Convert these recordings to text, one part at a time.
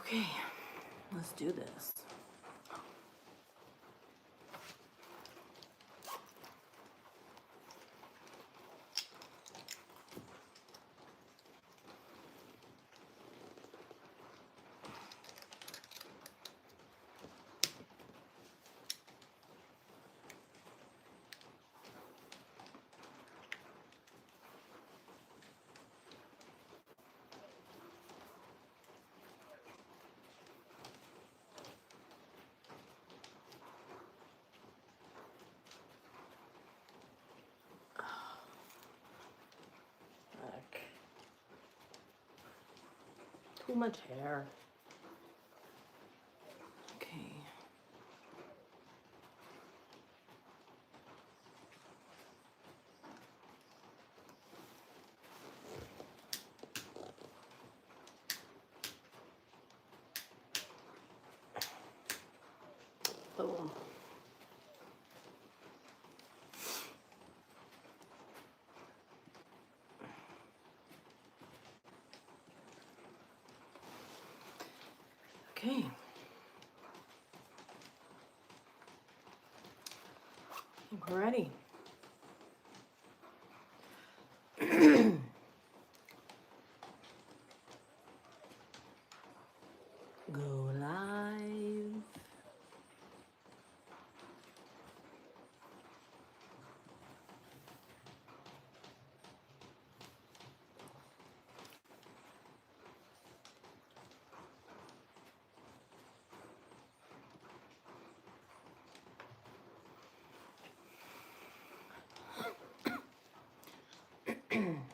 Okay, let's do this. Heck. Too much hair. Okay. Boom. Okay. I think we're ready. Go live.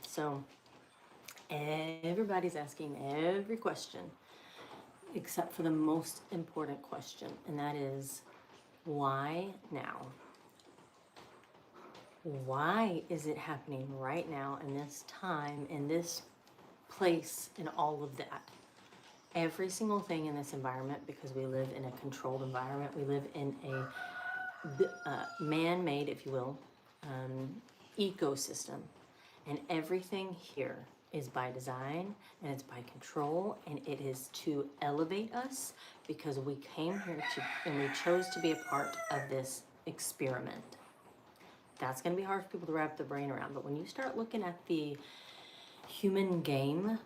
So, everybody's asking every question except for the most important question, and that is why now? Why is it happening right now in this time, in this place, and all of that? Every single thing in this environment, because we live in a controlled environment, we live in a man-made, if you will, ecosystem, and everything here is by design and it's by control, and it is to elevate us because we came here to and we chose to be a part of this experiment. That's going to be hard for people to wrap their brain around, but when you start looking at the human game,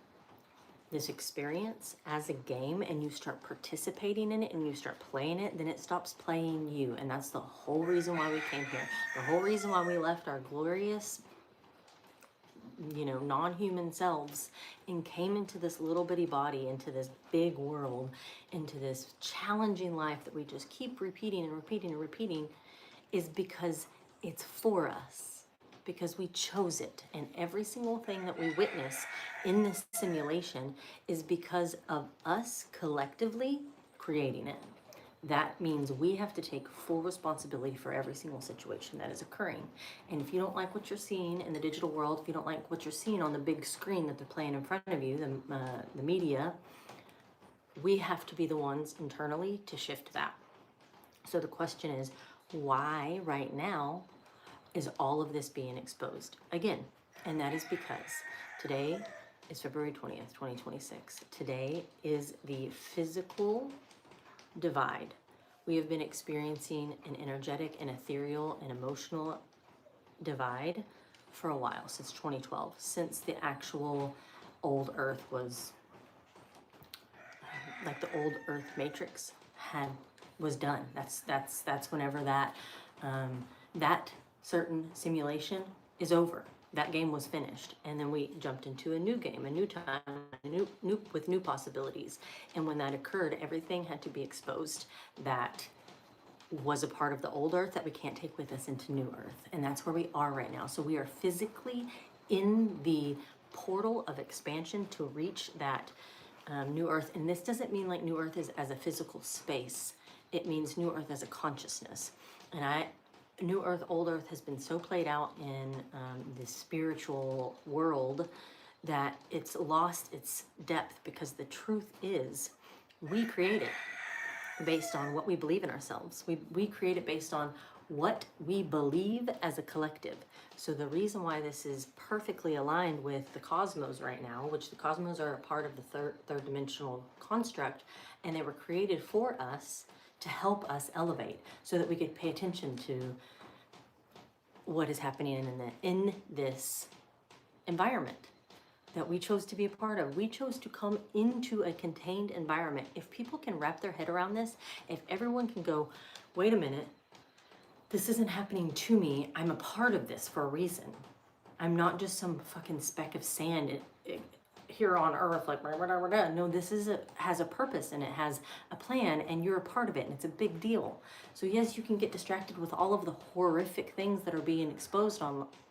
this experience as a game, and you start participating in it and you start playing it, then it stops playing you. And that's the whole reason why we came here. The whole reason why we left our glorious, non-human selves and came into this little bitty body, into this big world, into this challenging life that we just keep repeating and repeating and repeating, is because it's for us, because we chose it. And every single thing that we witness in this simulation is because of us collectively creating it. That means we have to take full responsibility for every single situation that is occurring. And if you don't like what you're seeing in the digital world, if you don't like what you're seeing on the big screen that they're playing in front of you, the media, we have to be the ones internally to shift that. So the question is, why right now is all of this being exposed again? And that is because today is February 20th, 2026. Today is the physical divide. We have been experiencing an energetic and ethereal and emotional divide for a while, since 2012, since the actual old Earth was, like the old Earth matrix was done. That's whenever that certain simulation is over. That game was finished, and then we jumped into a new game, a new time, new with new possibilities. And when that occurred, everything had to be exposed that was a part of the old Earth that we can't take with us into new Earth. And that's where we are right now. So we are physically in the portal of expansion to reach that new Earth. And this doesn't mean like new Earth is as a physical space. It means new Earth as a consciousness. And New Earth, Old Earth has been so played out in the spiritual world that it's lost its depth, because the truth is we create it based on what we believe in ourselves. We create it based on what we believe as a collective. So the reason why this is perfectly aligned with the cosmos right now, which the cosmos are a part of the third dimensional construct, and they were created for us to help us elevate so that we could pay attention to what is happening in this environment that we chose to be a part of. We chose to come into a contained environment. If people can wrap their head around this, if everyone can go, wait a minute, this isn't happening to me. I'm a part of this for a reason. I'm not just some fucking speck of sand here on earth, like whatever. No, this has a purpose and it has a plan, and you're a part of it, and it's a big deal. So yes, you can get distracted with all of the horrific things that are being exposed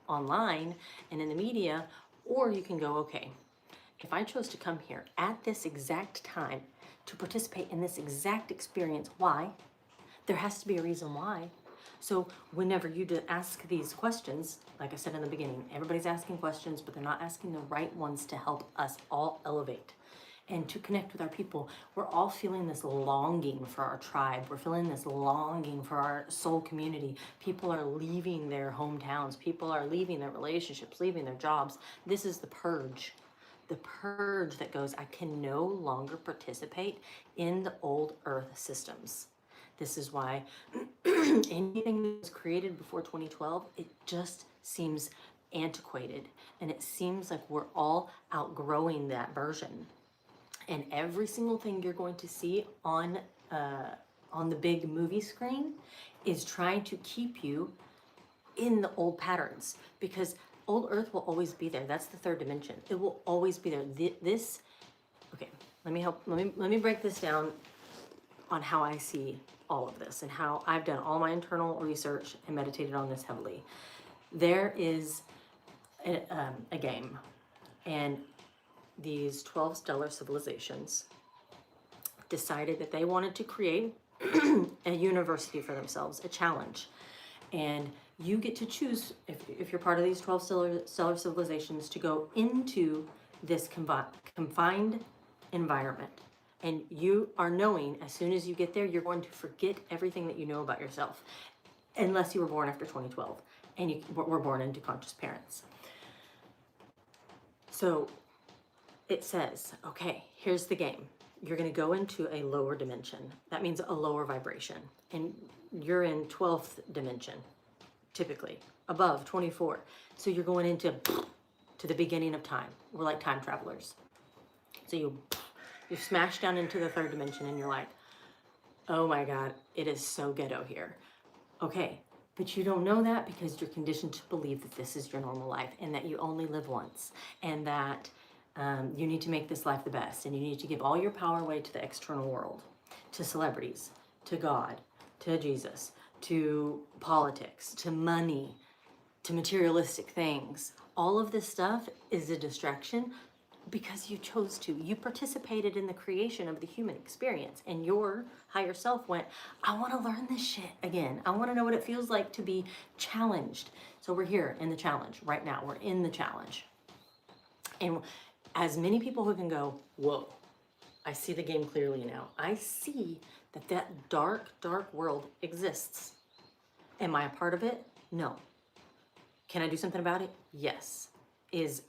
online and in the media, or you can go, okay, if I chose to come here at this exact time to participate in this exact experience, why? There has to be a reason why. So whenever you ask these questions, like I said in the beginning, everybody's asking questions, but they're not asking the right ones to help us all elevate and to connect with our people. We're all feeling this longing for our tribe. We're feeling this longing for our soul community. People are leaving their hometowns. People are leaving their relationships, leaving their jobs. This is the purge. The purge that goes, I can no longer participate in the old earth systems. This is why anything that was created before 2012, it just seems antiquated. And it seems like we're all outgrowing that version. And every single thing you're going to see on the big movie screen is trying to keep you in the old patterns, because old earth will always be there. That's the third dimension. It will always be there. Okay, let me break this down on how I see all of this and how I've done all my internal research and meditated on this heavily. There is a game, and these 12 stellar civilizations decided that they wanted to create a university for themselves, a challenge. And you get to choose, if you're part of these 12 stellar civilizations, to go into this confined environment. And you are knowing, as soon as you get there, you're going to forget everything that you know about yourself, unless you were born after 2012 and you were born into conscious parents. So it says, okay, here's the game. You're going to go into a lower dimension. That means a lower vibration. And you're in 12th dimension, typically, above 24. So you're going into the beginning of time. We're like time travelers. So you smash down into the third dimension and you're like, oh my God, it is so ghetto here. Okay, but you don't know that because you're conditioned to believe that this is your normal life and that you only live once, and that you need to make this life the best, and you need to give all your power away to the external world, to celebrities, to God, to Jesus, to politics, to money, to materialistic things. All of this stuff is a distraction because you chose to. You participated in the creation of the human experience, and your higher self went, I want to learn this shit again. I want to know what it feels like to be challenged. So we're here in the challenge right now. We're in the challenge. And as many people who can go, whoa, I see the game clearly now. I see that dark, dark world exists. Am I a part of it? No. Can I do something about it? Yes. Is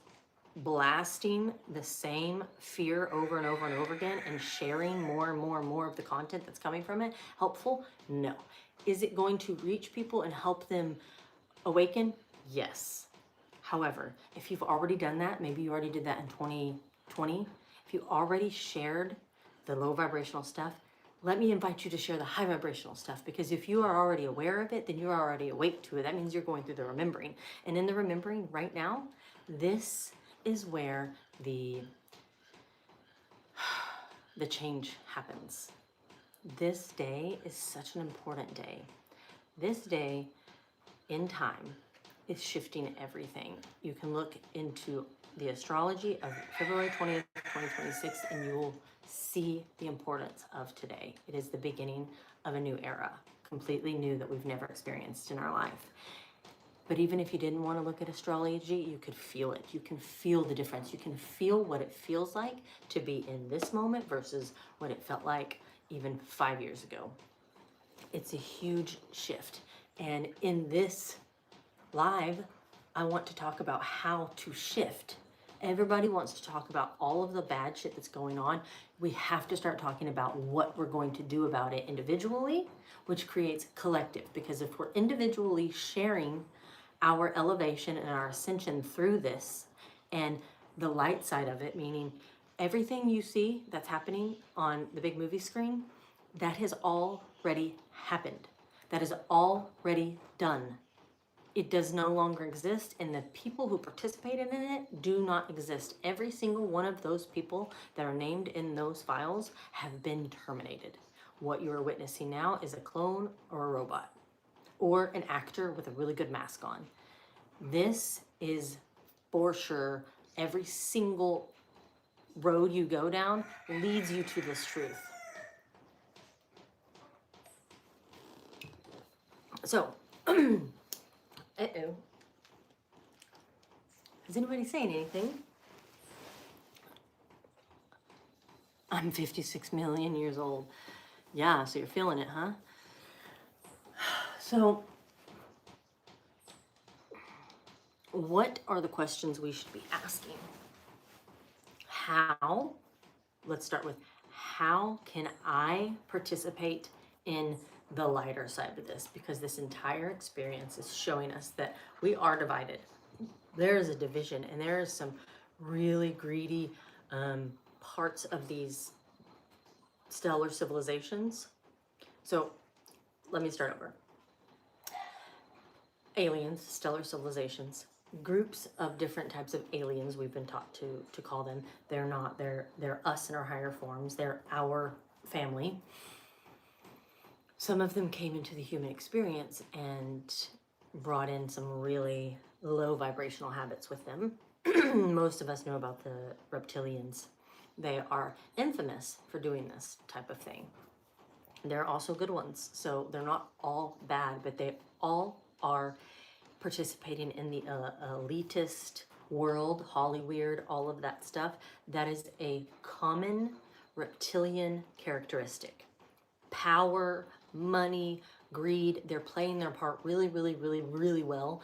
blasting the same fear over and over and over again and sharing more and more and more of the content that's coming from it helpful? No. Is it going to reach people and help them awaken? Yes. However, if you've already done that, maybe you already did that in 2020, if you already shared the low vibrational stuff, let me invite you to share the high vibrational stuff, because if you are already aware of it, then you're already awake to it. That means you're going through the remembering. And in the remembering right now, this is where the change happens. This day is such an important day. This day in time is shifting everything. You can look into the astrology of February 20th, 2026, and you will see the importance of today. It is the beginning of a new era, completely new, that we've never experienced in our life. But even if you didn't want to look at astrology, you could feel it. You can feel the difference. You can feel what it feels like to be in this moment versus what it felt like even 5 years ago. It's a huge shift. And in this live, I want to talk about how to shift. Everybody wants to talk about all of the bad shit that's going on. We have to start talking about what we're going to do about it individually, which creates collective. Because if we're individually sharing our elevation and our ascension through this, and the light side of it, meaning everything you see that's happening on the big movie screen, that has already happened. That is already done. It does no longer exist, and the people who participated in it do not exist. Every single one of those people that are named in those files have been terminated. What you are witnessing now is a clone or a robot, or an actor with a really good mask on. This is for sure, every single road you go down leads you to this truth. So, uh-oh. Is anybody saying anything? I'm 56 million years old. Yeah, so you're feeling it, huh? So, what are the questions we should be asking? How, let's start with, how can I participate in the lighter side of this? Because this entire experience is showing us that we are divided. There is a division, and there is some really greedy parts of these stellar civilizations. So let me start over. Aliens, stellar civilizations, groups of different types of aliens we've been taught to call them. They're not, they're us in our higher forms. They're our family. Some of them came into the human experience and brought in some really low vibrational habits with them. Most of us know about the reptilians. They are infamous for doing this type of thing. There are also good ones, so they're not all bad, but they all are participating in the elitist world, Hollyweird, all of that stuff. That is a common reptilian characteristic. Power, money, greed, they're playing their part really, really, really, really well.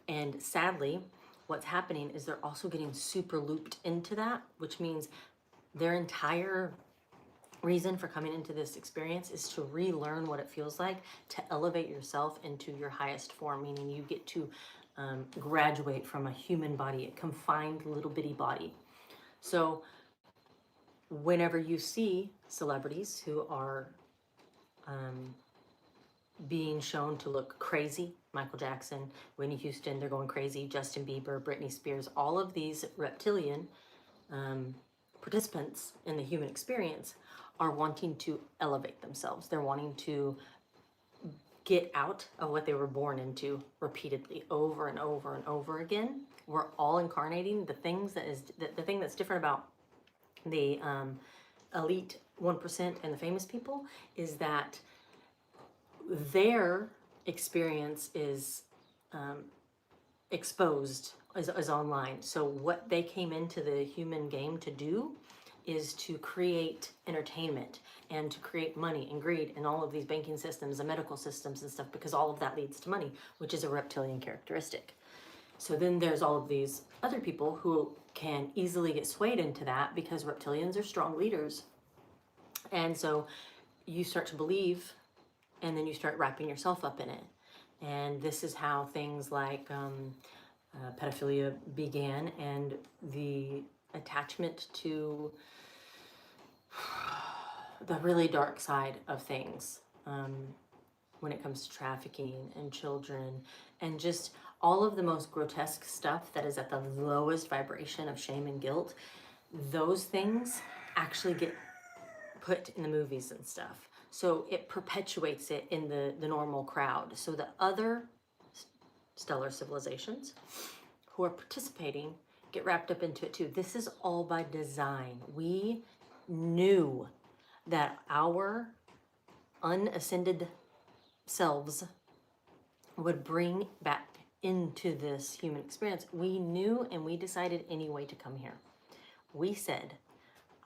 And sadly, what's happening is they're also getting super looped into that, which means their entire reason for coming into this experience is to relearn what it feels like to elevate yourself into your highest form, meaning you get to graduate from a human body, a confined little bitty body. So whenever you see celebrities who are being shown to look crazy, Michael Jackson, Whitney Houston, they're going crazy, Justin Bieber, Britney Spears, all of these reptilian participants in the human experience are wanting to elevate themselves. They're wanting to get out of what they were born into repeatedly, over and over and over again. We're all incarnating the things that is the thing that's different about the elite 1% and the famous people is that their experience is exposed, is online. So what they came into the human game to do is to create entertainment and to create money and greed and all of these banking systems and medical systems and stuff, because all of that leads to money, which is a reptilian characteristic. So then there's all of these other people who can easily get swayed into that because reptilians are strong leaders. And so you start to believe, and then you start wrapping yourself up in it. And this is how things like pedophilia began, and the attachment to the really dark side of things when it comes to trafficking and children and just all of the most grotesque stuff that is at the lowest vibration of shame and guilt. Those things actually get put in the movies and stuff. So it perpetuates it in the normal crowd. So the other stellar civilizations who are participating get wrapped up into it too. This is all by design. We knew that our unascended selves would bring back into this human experience. We knew, and we decided anyway to come here. We said,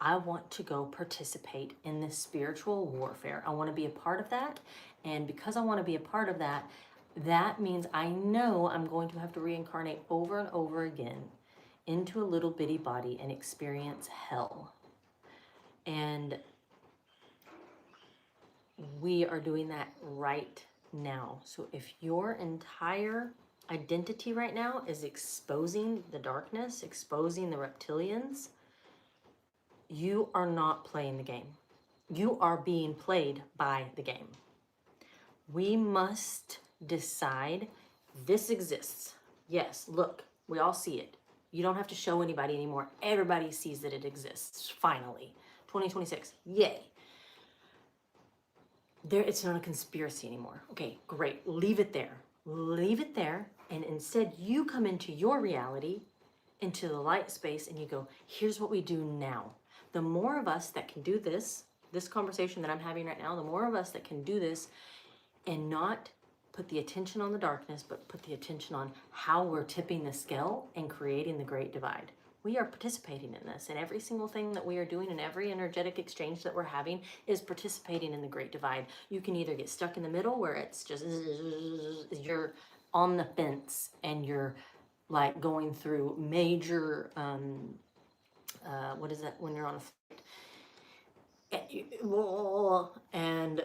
I want to go participate in this spiritual warfare. I want to be a part of that. And because I want to be a part of that, that means I know I'm going to have to reincarnate over and over again into a little bitty body and experience hell. And we are doing that right now. So if your entire identity right now is exposing the darkness, exposing the reptilians, you are not playing the game. You are being played by the game. We must decide this exists. Yes, look, we all see it. You don't have to show anybody anymore. Everybody sees that it exists, finally. 2026, yay. It's not a conspiracy anymore. Okay, great, leave it there. Leave it there, and instead you come into your reality, into the light space, and you go, here's what we do now. The more of us that can do this conversation that I'm having right now, the more of us that can do this and not put the attention on the darkness, but put the attention on how we're tipping the scale and creating the great divide. We are participating in this, and every single thing that we are doing and every energetic exchange that we're having is participating in the great divide. You can either get stuck in the middle where it's just, you're on the fence and you're like going through major, what is that when you're on a flight? And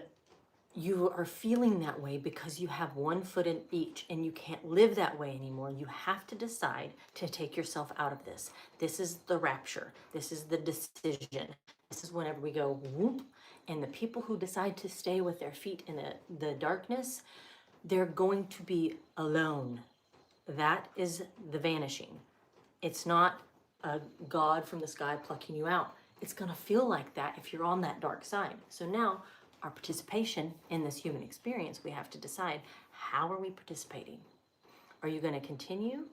you are feeling that way because you have one foot in each and you can't live that way anymore. You have to decide to take yourself out of this. This is the rapture. This is the decision. This is whenever we go whoop, and the people who decide to stay with their feet in the darkness, they're going to be alone. That is the vanishing. It's not a God from the sky plucking you out. It's going to feel like that if you're on that dark side. So now, our participation in this human experience, we have to decide, how are we participating? Are you going to continue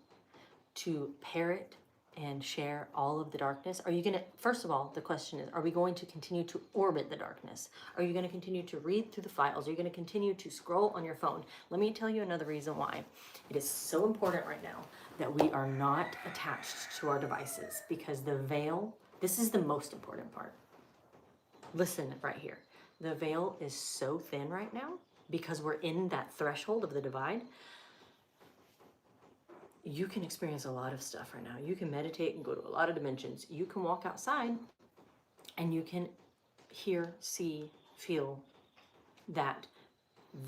to parrot and share all of the darkness? Are you going to, first of all, the question is, are we going to continue to orbit the darkness? Are you going to continue to read through the files? Are you going to continue to scroll on your phone? Let me tell you another reason why. It is so important right now that we are not attached to our devices, because the veil, this is the most important part. Listen right here. The veil is so thin right now because we're in that threshold of the divide. You can experience a lot of stuff right now. You can meditate and go to a lot of dimensions. You can walk outside and you can hear, see, feel that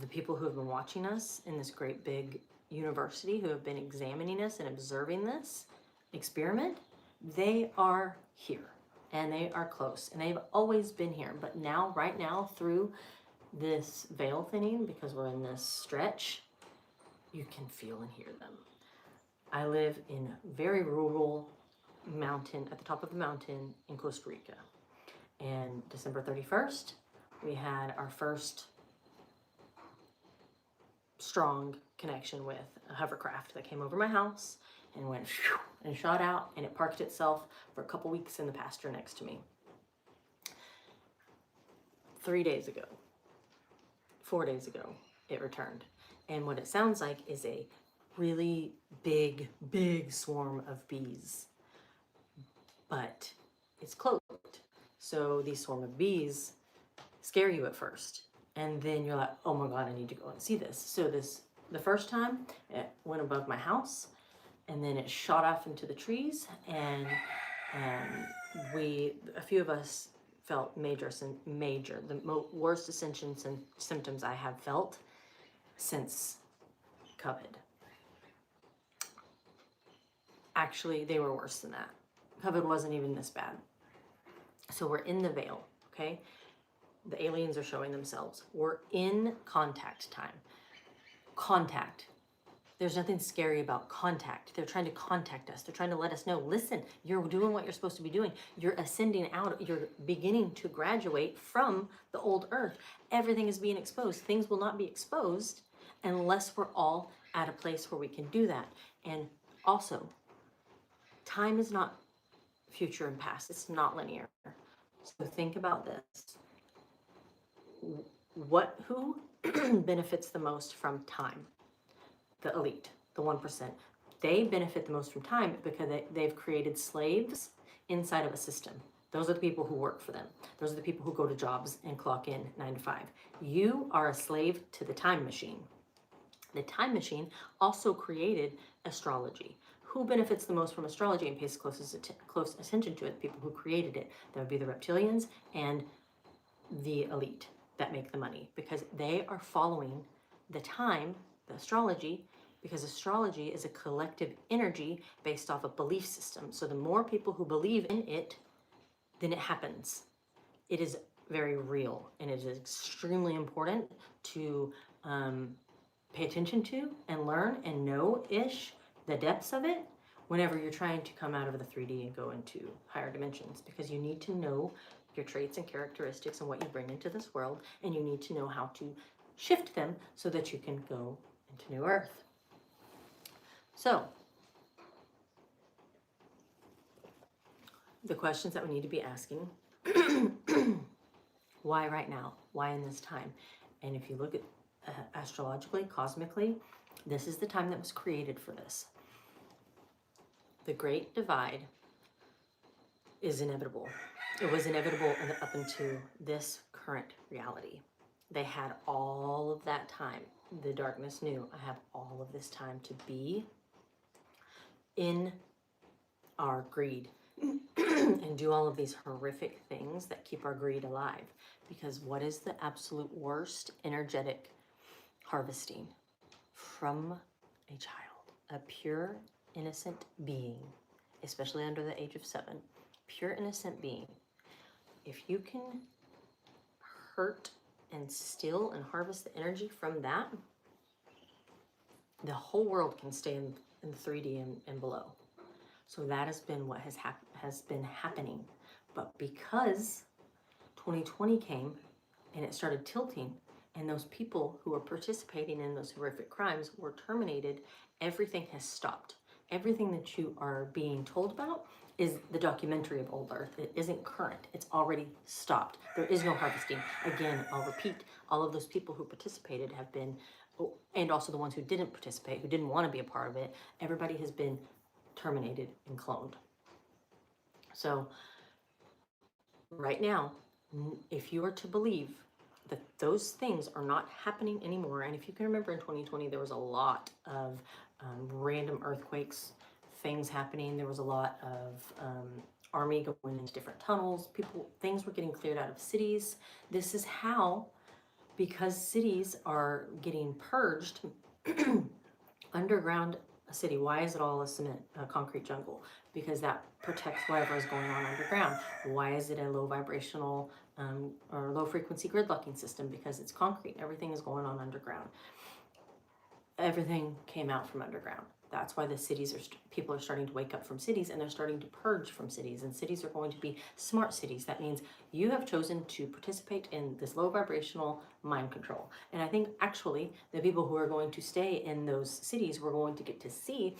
the people who have been watching us in this great big university, who have been examining us and observing this experiment, they are here. And they are close, and they've always been here. But now, right now, through this veil thinning, because we're in this stretch, you can feel and hear them. I live in very rural mountain, at the top of the mountain in Costa Rica. And December 31st, we had our first strong connection with a hovercraft that came over my house and went and shot out, and it parked itself for a couple weeks in the pasture next to me. 4 days ago, it returned. And what it sounds like is a really big swarm of bees. But it's closed. So these swarm of bees scare you at first. And then you're like, oh my God, I need to go and see this. So the first time, it went above my house, and then it shot off into the trees, and a few of us felt the worst ascension symptoms I have felt since COVID. Actually, they were worse than that. COVID wasn't even this bad. So we're in the veil, okay? The aliens are showing themselves. We're in contact time. Contact. There's nothing scary about contact. They're trying to contact us. They're trying to let us know, listen, you're doing what you're supposed to be doing. You're ascending out. You're beginning to graduate from the old earth. Everything is being exposed. Things will not be exposed unless we're all at a place where we can do that. And also, time is not future and past. It's not linear. So think about this. Who benefits the most from time? The elite, the 1%. They benefit the most from time because they've created slaves inside of a system. Those are the people who work for them. Those are the people who go to jobs and clock in 9 to 5. You are a slave to the time machine. The time machine also created astrology. Who benefits the most from astrology and pays close attention to it? People who created it. That would be the reptilians and the elite that make the money, because they are following the time, the astrology, because astrology is a collective energy based off a belief system. So the more people who believe in it, then it happens. It is very real, and it is extremely important to pay attention to and learn and know-ish the depths of it whenever you're trying to come out of the 3D and go into higher dimensions, because you need to know your traits and characteristics and what you bring into this world, and you need to know how to shift them so that you can go into New Earth. So, the questions that we need to be asking, why right now? Why in this time? And if you look at astrologically, cosmically, this is the time that was created for this. The Great Divide is inevitable. It was inevitable up into this current reality. They had all of that time. The darkness knew, I have all of this time to be in our greed and do all of these horrific things that keep our greed alive. Because what is the absolute worst energetic harvesting? From a child, a pure, innocent being, especially under the age of 7, pure, innocent being. If you can hurt and steal and harvest the energy from that, the whole world can stay in 3D and below. So that has been what has been happening. But because 2020 came and it started tilting, and those people who were participating in those horrific crimes were terminated, everything has stopped. Everything that you are being told about is the documentary of Old Earth. It isn't current. It's already stopped. There is no harvesting. Again, I'll repeat, all of those people who participated have been, and also the ones who didn't participate, who didn't want to be a part of it, everybody has been terminated and cloned. So right now, if you are to believe that those things are not happening anymore, and if you can remember in 2020, there was a lot of random earthquakes, things happening. There was a lot of army going into different tunnels. Things were getting cleared out of cities. This is how, because cities are getting purged, underground a city. Why is it all a concrete jungle? Because that protects whatever is going on underground. Why is it a low vibrational or low frequency grid locking system? Because it's concrete. Everything is going on underground. Everything came out from underground. That's why the cities people are starting to wake up from cities, and they're starting to purge from cities, and cities are going to be smart cities. That means you have chosen to participate in this low vibrational mind control. And I think actually the people who are going to stay in those cities we're going to get to see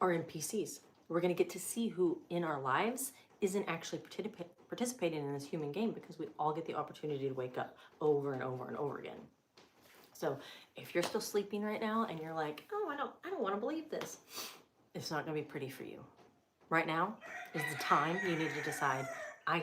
are NPCs. We're going to get to see who in our lives isn't actually participating in this human game, because we all get the opportunity to wake up over and over and over again. So if you're still sleeping right now and you're like, oh, I don't want to believe this, it's not going to be pretty for you. Right now is the time you need to decide, I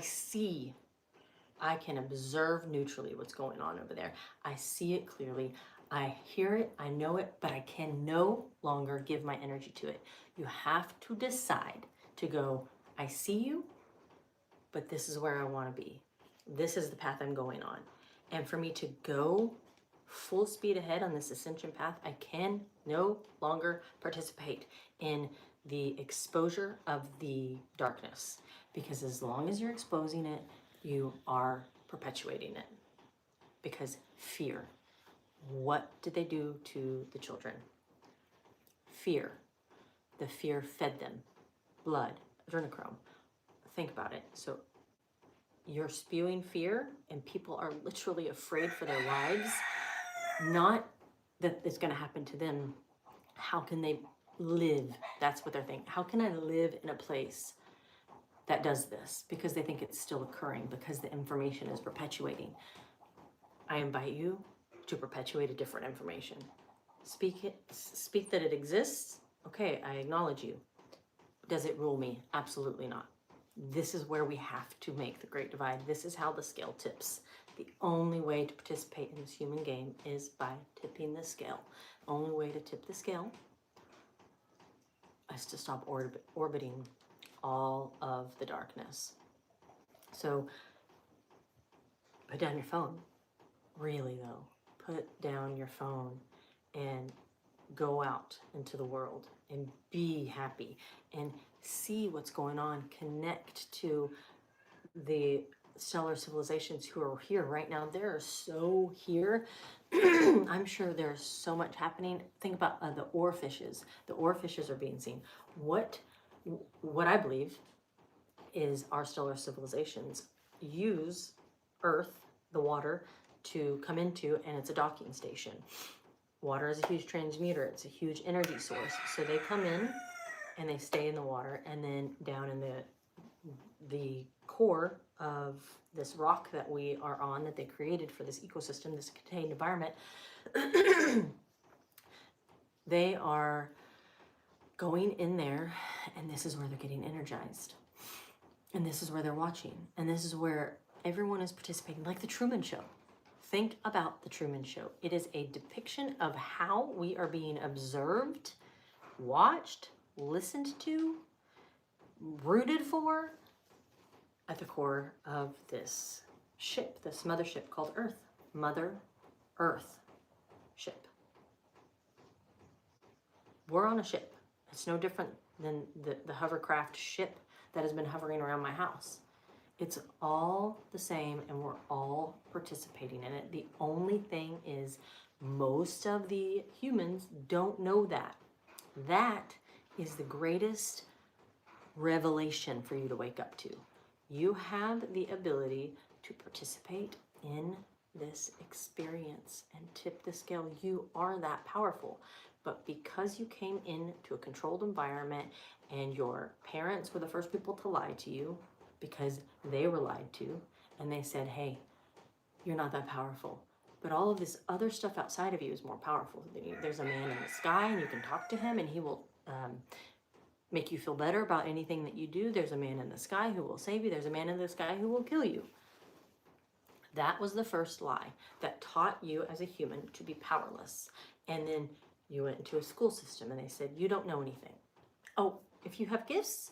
can observe neutrally what's going on over there. I see it clearly. I hear it, I know it, but I can no longer give my energy to it. You have to decide to go, I see you, but this is where I want to be. This is the path I'm going on. And for me to go full speed ahead on this ascension path, I can no longer participate in the exposure of the darkness, because as long as you're exposing it, you are perpetuating it. Because fear. What did they do to the children? Fear. The fear fed them blood, adrenochrome. Think about it. So you're spewing fear, and people are literally afraid for their lives. Not that it's going to happen to them. How can they live? That's what they're thinking. How can I live in a place that does this? Because they think it's still occurring, because the information is perpetuating. I invite you to perpetuate a different information. Speak that it exists. Okay, I acknowledge you. Does it rule me? Absolutely not. This is where we have to make the Great Divide. This is how the scale tips. The only way to participate in this human game is by tipping the scale. The only way to tip the scale is to stop orbiting all of the darkness. So put down your phone. Really though, put down your phone and go out into the world and be happy and see what's going on. Connect to the stellar civilizations who are here right now. They're so here. I'm sure there's so much happening. Think about the oarfishes. The oarfishes are being seen. What I believe is our stellar civilizations use Earth, the water, to come into, and it's a docking station. Water is a huge transmuter. It's a huge energy source. So they come in and they stay in the water, and then down in the core of this rock that we are on, that they created for this ecosystem, this contained environment, they are going in there, and this is where they're getting energized. And this is where they're watching. And this is where everyone is participating, like the Truman Show. Think about the Truman Show. It is a depiction of how we are being observed, watched, listened to, rooted for, at the core of this ship, this mothership called Earth. Mother Earth ship. We're on a ship. It's no different than the hovercraft ship that has been hovering around my house. It's all the same, and we're all participating in it. The only thing is, most of the humans don't know that. That is the greatest revelation for you to wake up to. You have the ability to participate in this experience and tip the scale. You are that powerful. But because you came into a controlled environment and your parents were the first people to lie to you, because they were lied to, and they said, hey, you're not that powerful. But all of this other stuff outside of you is more powerful than you. There's a man in the sky, and you can talk to him, and he will make you feel better about anything that you do. There's a man in the sky who will save you. There's a man in the sky who will kill you. That was the first lie that taught you as a human to be powerless. And then you went into a school system, and they said, you don't know anything. Oh, if you have gifts,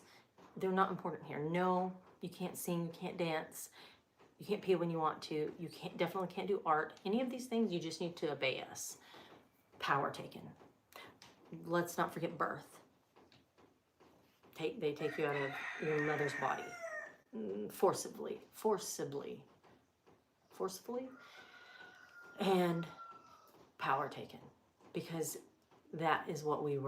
they're not important here. No, you can't sing, you can't dance, you can't pee when you want to, you definitely can't do art. Any of these things, you just need to obey us. Power taken. Let's not forget birth. They take you out of your mother's body. Forcibly. And power taken. Because that is what we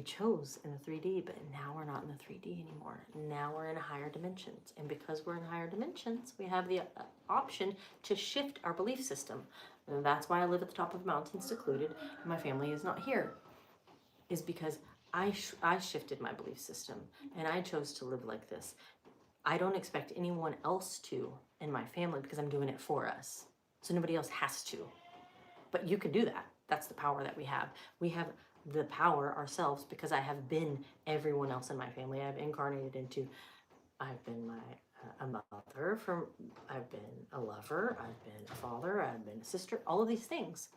chose in the 3D, but now we're not in the 3D anymore. Now we're in higher dimensions. And because we're in higher dimensions, we have the option to shift our belief system. And that's why I live at the top of a mountain, secluded, and my family is not here. Is because I shifted my belief system, and I chose to live like this. I don't expect anyone else to in my family, because I'm doing it for us. So nobody else has to. But you can do that. That's the power that we have. We have the power ourselves, because I have been everyone else in my family. I've incarnated into, I've been a mother, I've been a lover, I've been a father, I've been a sister, all of these things.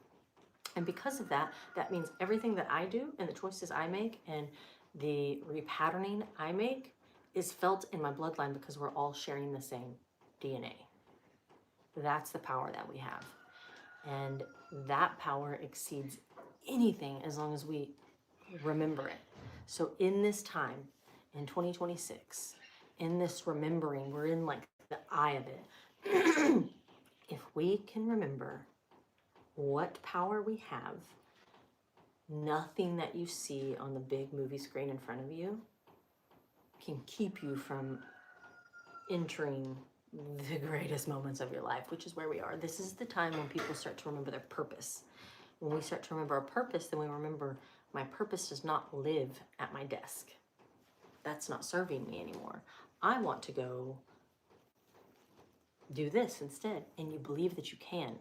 And because of that, that means everything that I do and the choices I make and the repatterning I make is felt in my bloodline, because we're all sharing the same DNA. That's the power that we have. And that power exceeds anything as long as we remember it. So in this time, in 2026, in this remembering, we're in like the eye of it. If we can remember what power we have, nothing that you see on the big movie screen in front of you can keep you from entering the greatest moments of your life, which is where we are. This is the time when people start to remember their purpose. When we start to remember our purpose, then we remember, my purpose does not live at my desk. That's not serving me anymore. I want to go do this instead. And you believe that you can,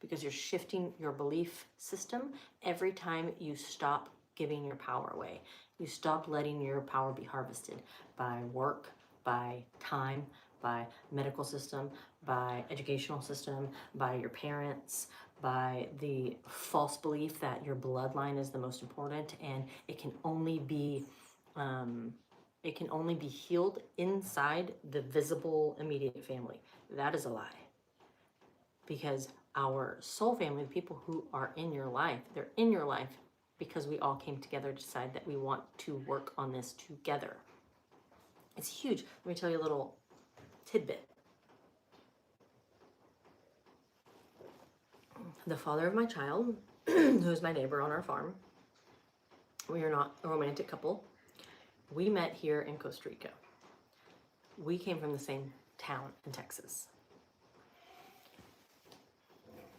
because you're shifting your belief system every time you stop giving your power away. You stop letting your power be harvested by work, by time, by medical system, by educational system, by your parents, by the false belief that your bloodline is the most important, and it can only be healed inside the visible immediate family. That is a lie. Because our soul family, the people who are in your life, they're in your life because we all came together to decide that we want to work on this together. It's huge. Let me tell you a little tidbit. The father of my child, who is my neighbor on our farm, we are not a romantic couple. We met here in Costa Rica. We came from the same town in Texas.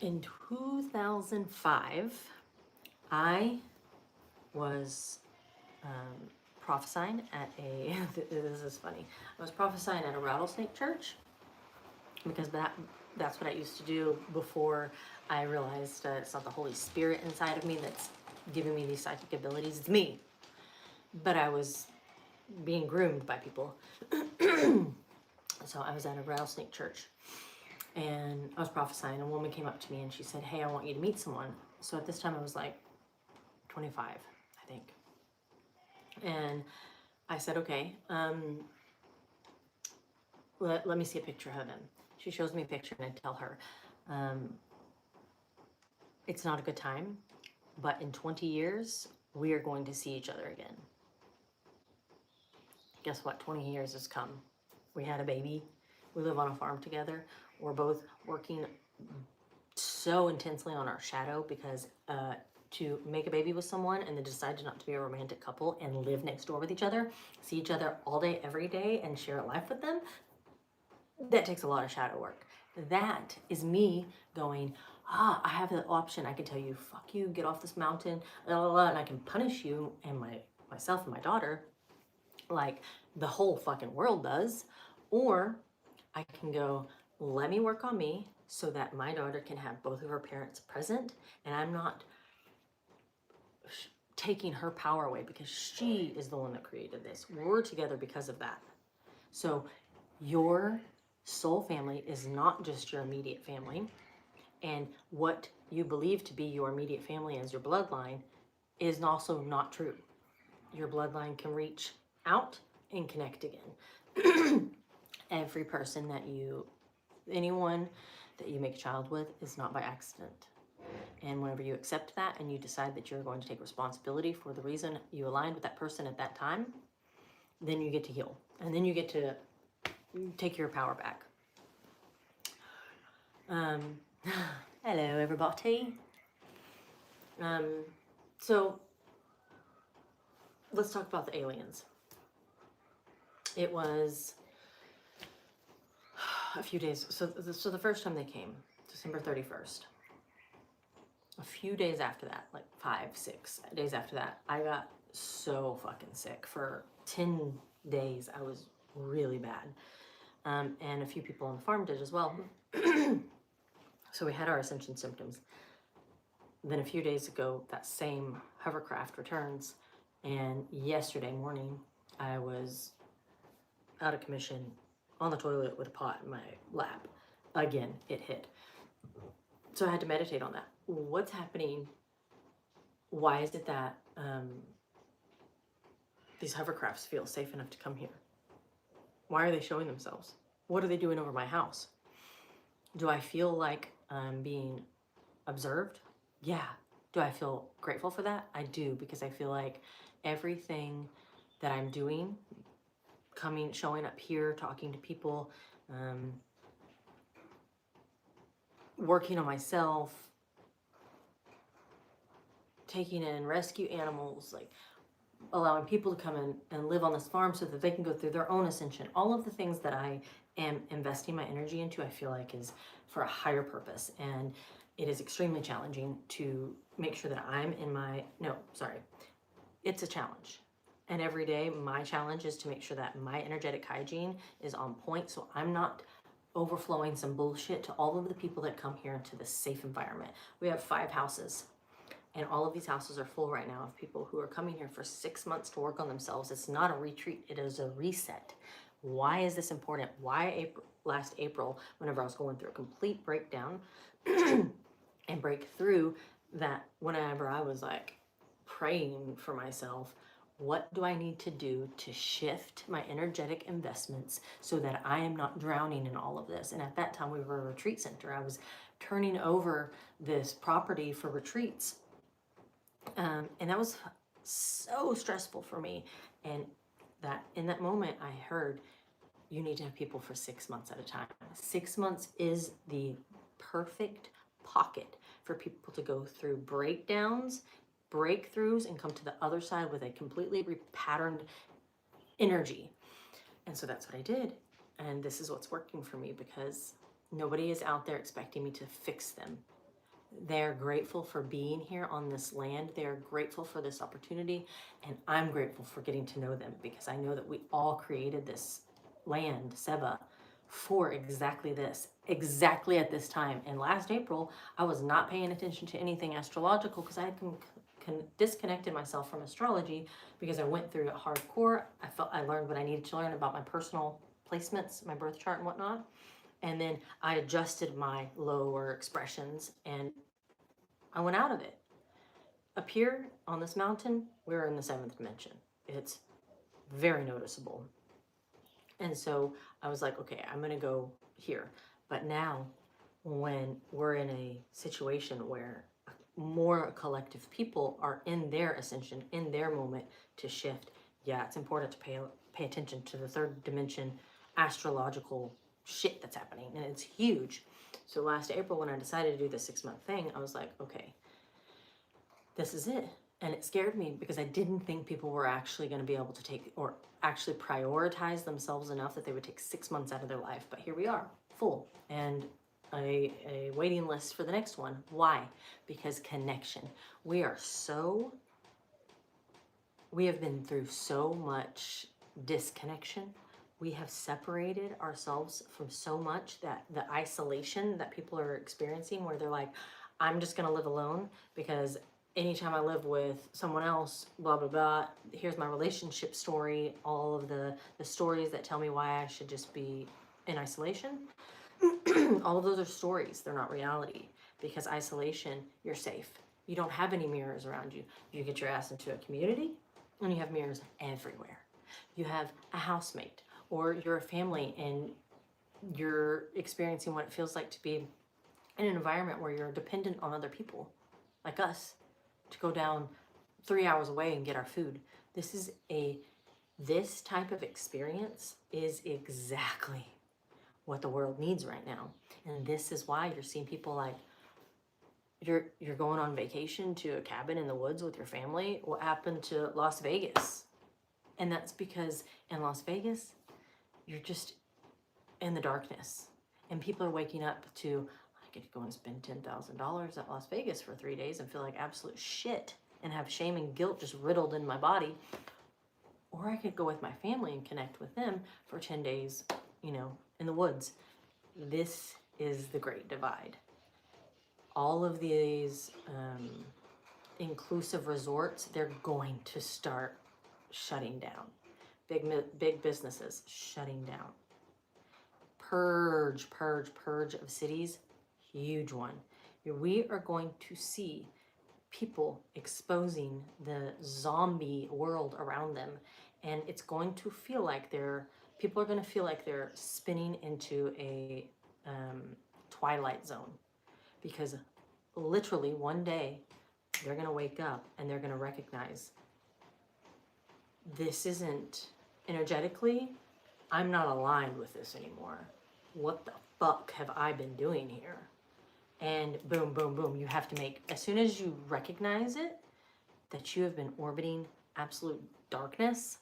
In 2005, I was prophesying at a, this is funny, I was prophesying at a rattlesnake church, because that's what I used to do before I realized it's not the Holy Spirit inside of me that's giving me these psychic abilities, it's me. But I was being groomed by people. So I was at a rattlesnake church and I was prophesying. A woman came up to me and she said, "Hey, I want you to meet someone." So at this time I was like 25, I think. And I said, "Okay, let me see a picture of him." She shows me a picture and I tell her, "It's not a good time, but in 20 years, we are going to see each other again." Guess what? 20 years has come. We had a baby. We live on a farm together. We're both working so intensely on our shadow because to make a baby with someone and then decide not to be a romantic couple and live next door with each other, see each other all day, every day, and share a life with them, that takes a lot of shadow work. That is me going, I have the option. I can tell you, fuck you, get off this mountain, blah, blah, blah, and I can punish you and myself and my daughter like the whole fucking world does. Or I can go, let me work on me so that my daughter can have both of her parents present and I'm not taking her power away because she is the one that created this. We're together because of that. So your soul family is not just your immediate family, and what you believe to be your immediate family as your bloodline is also not true. Your bloodline can reach out and connect again. Every person anyone that you make a child with is not by accident. And whenever you accept that and you decide that you're going to take responsibility for the reason you aligned with that person at that time, then you get to heal. And then you get to take your power back. Hello, everybody. So let's talk about the aliens. It was a few days. So the first time they came, December 31st. A few days after that, like 5-6 days after that, I got so fucking sick. For 10 days, I was really bad. And a few people on the farm did as well. So we had our ascension symptoms. Then a few days ago, that same hovercraft returns. And yesterday morning, I was out of commission on the toilet with a pot in my lap. Again, it hit. So I had to meditate on that. What's happening? Why is it that these hovercrafts feel safe enough to come here? Why are they showing themselves? What are they doing over my house? Do I feel like I'm being observed? Yeah. Do I feel grateful for that? I do, because I feel like everything that I'm doing, showing up here, talking to people, working on myself, taking in rescue animals, like allowing people to come in and live on this farm so that they can go through their own ascension. All of the things that I am investing my energy into, I feel like is for a higher purpose. And it is extremely challenging to make sure that it's a challenge. And every day my challenge is to make sure that my energetic hygiene is on point, so I'm not overflowing some bullshit to all of the people that come here into this safe environment. We have 5 houses. And all of these houses are full right now of people who are coming here for 6 months to work on themselves. It's not a retreat, it is a reset. Why is this important? Why last April, whenever I was going through a complete breakdown and breakthrough, that whenever I was like praying for myself, what do I need to do to shift my energetic investments so that I am not drowning in all of this? And at that time, we were a retreat center. I was turning over this property for retreats. And that was so stressful for me. And that in that moment, I heard you need to have people for 6 months at a time. 6 months is the perfect pocket for people to go through breakdowns, breakthroughs, and come to the other side with a completely repatterned energy. And so that's what I did. And this is what's working for me, because nobody is out there expecting me to fix them. They're grateful for being here on this land. They're grateful for this opportunity. And I'm grateful for getting to know them, because I know that we all created this land, Seba, for exactly this, exactly at this time. And last April, I was not paying attention to anything astrological because I had disconnected myself from astrology, because I went through it hardcore. I learned what I needed to learn about my personal placements, my birth chart and whatnot. And then I adjusted my lower expressions and I went out of it. Up here on this mountain, we're in the 7th dimension. It's very noticeable. And so I was like, okay, I'm going to go here. But now, when we're in a situation where more collective people are in their ascension, in their moment to shift, yeah, it's important to pay attention to the 3rd dimension astrological shit that's happening. And it's huge. So last April, when I decided to do the 6-month thing, I was like, okay, this is it. And it scared me because I didn't think people were actually going to be able to take or actually prioritize themselves enough that they would take 6 months out of their life. But here we are, full, and a waiting list for the next one. Why? Because connection. We have been through so much disconnection. We have separated ourselves from so much that the isolation that people are experiencing, where they're like, I'm just going to live alone because anytime I live with someone else, blah, blah, blah, here's my relationship story, all of the stories that tell me why I should just be in isolation. All of those are stories. They're not reality, because isolation, you're safe. You don't have any mirrors around you. You get your ass into a community and you have mirrors everywhere. You have a housemate, or you're a family and you're experiencing what it feels like to be in an environment where you're dependent on other people like us to go down 3 hours away and get our food. This type of experience is exactly what the world needs right now. And this is why you're seeing people like, you're going on vacation to a cabin in the woods with your family. What happened to Las Vegas? And that's because in Las Vegas, you're just in the darkness. And people are waking up to, I could go and spend $10,000 at Las Vegas for 3 days and feel like absolute shit and have shame and guilt just riddled in my body. Or I could go with my family and connect with them for 10 days, in the woods. This is the great divide. All of these inclusive resorts, they're going to start shutting down. Big businesses shutting down. Purge of cities, huge one. We are going to see people exposing the zombie world around them, and it's going to feel like people are going to feel like they're spinning into a twilight zone, because literally one day they're going to wake up and they're going to recognize this isn't energetically, I'm not aligned with this anymore. What the fuck have I been doing here? And boom, boom, boom, you have to make, as soon as you recognize it, that you have been orbiting absolute darkness,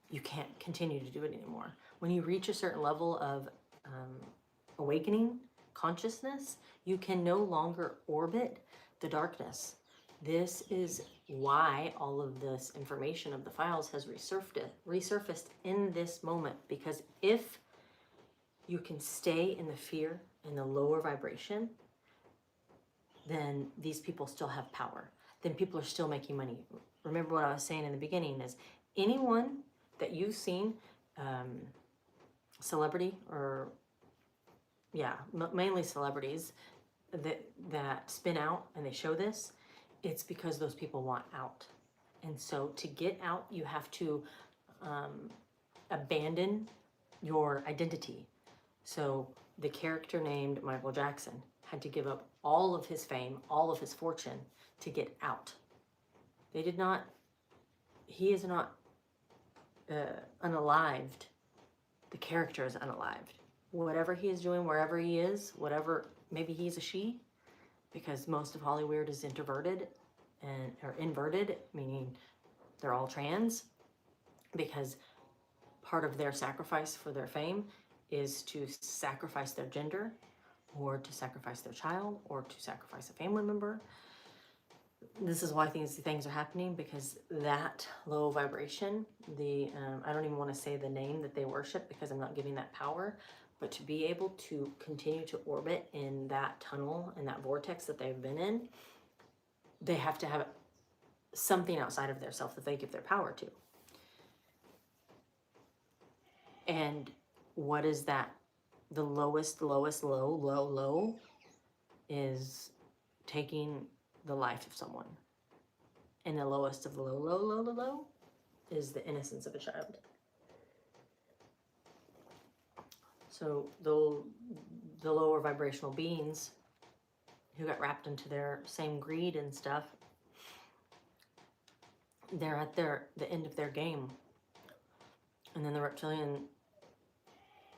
you can't continue to do it anymore. When you reach a certain level of awakening consciousness, you can no longer orbit the darkness. This is why all of this information of the files has resurfaced in this moment, because if you can stay in the fear and the lower vibration, then these people still have power. Then people are still making money. Remember what I was saying in the beginning is anyone that you've seen celebrity, or yeah, mainly celebrities that spin out and they show this, it's because those people want out. And so to get out, you have to abandon your identity. So the character named Michael Jackson had to give up all of his fame, all of his fortune to get out. They did not, he is not unalived. The character is unalived. Whatever he is doing, wherever he is, whatever, maybe he's a she, because most of Hollywood is introverted or inverted, meaning they're all trans, because part of their sacrifice for their fame is to sacrifice their gender, or to sacrifice their child, or to sacrifice a family member. This is why these things are happening, because that low vibration, I don't even want to say the name that they worship because I'm not giving that power, but to be able to continue to orbit in that tunnel, in that vortex that they've been in, they have to have something outside of their self that they give their power to. And what is that? The lowest low is taking the life of someone. And the lowest of the low is the innocence of a child. So the lower vibrational beings who got wrapped into their same greed and stuff, they're at the end of their game. And then the reptilian,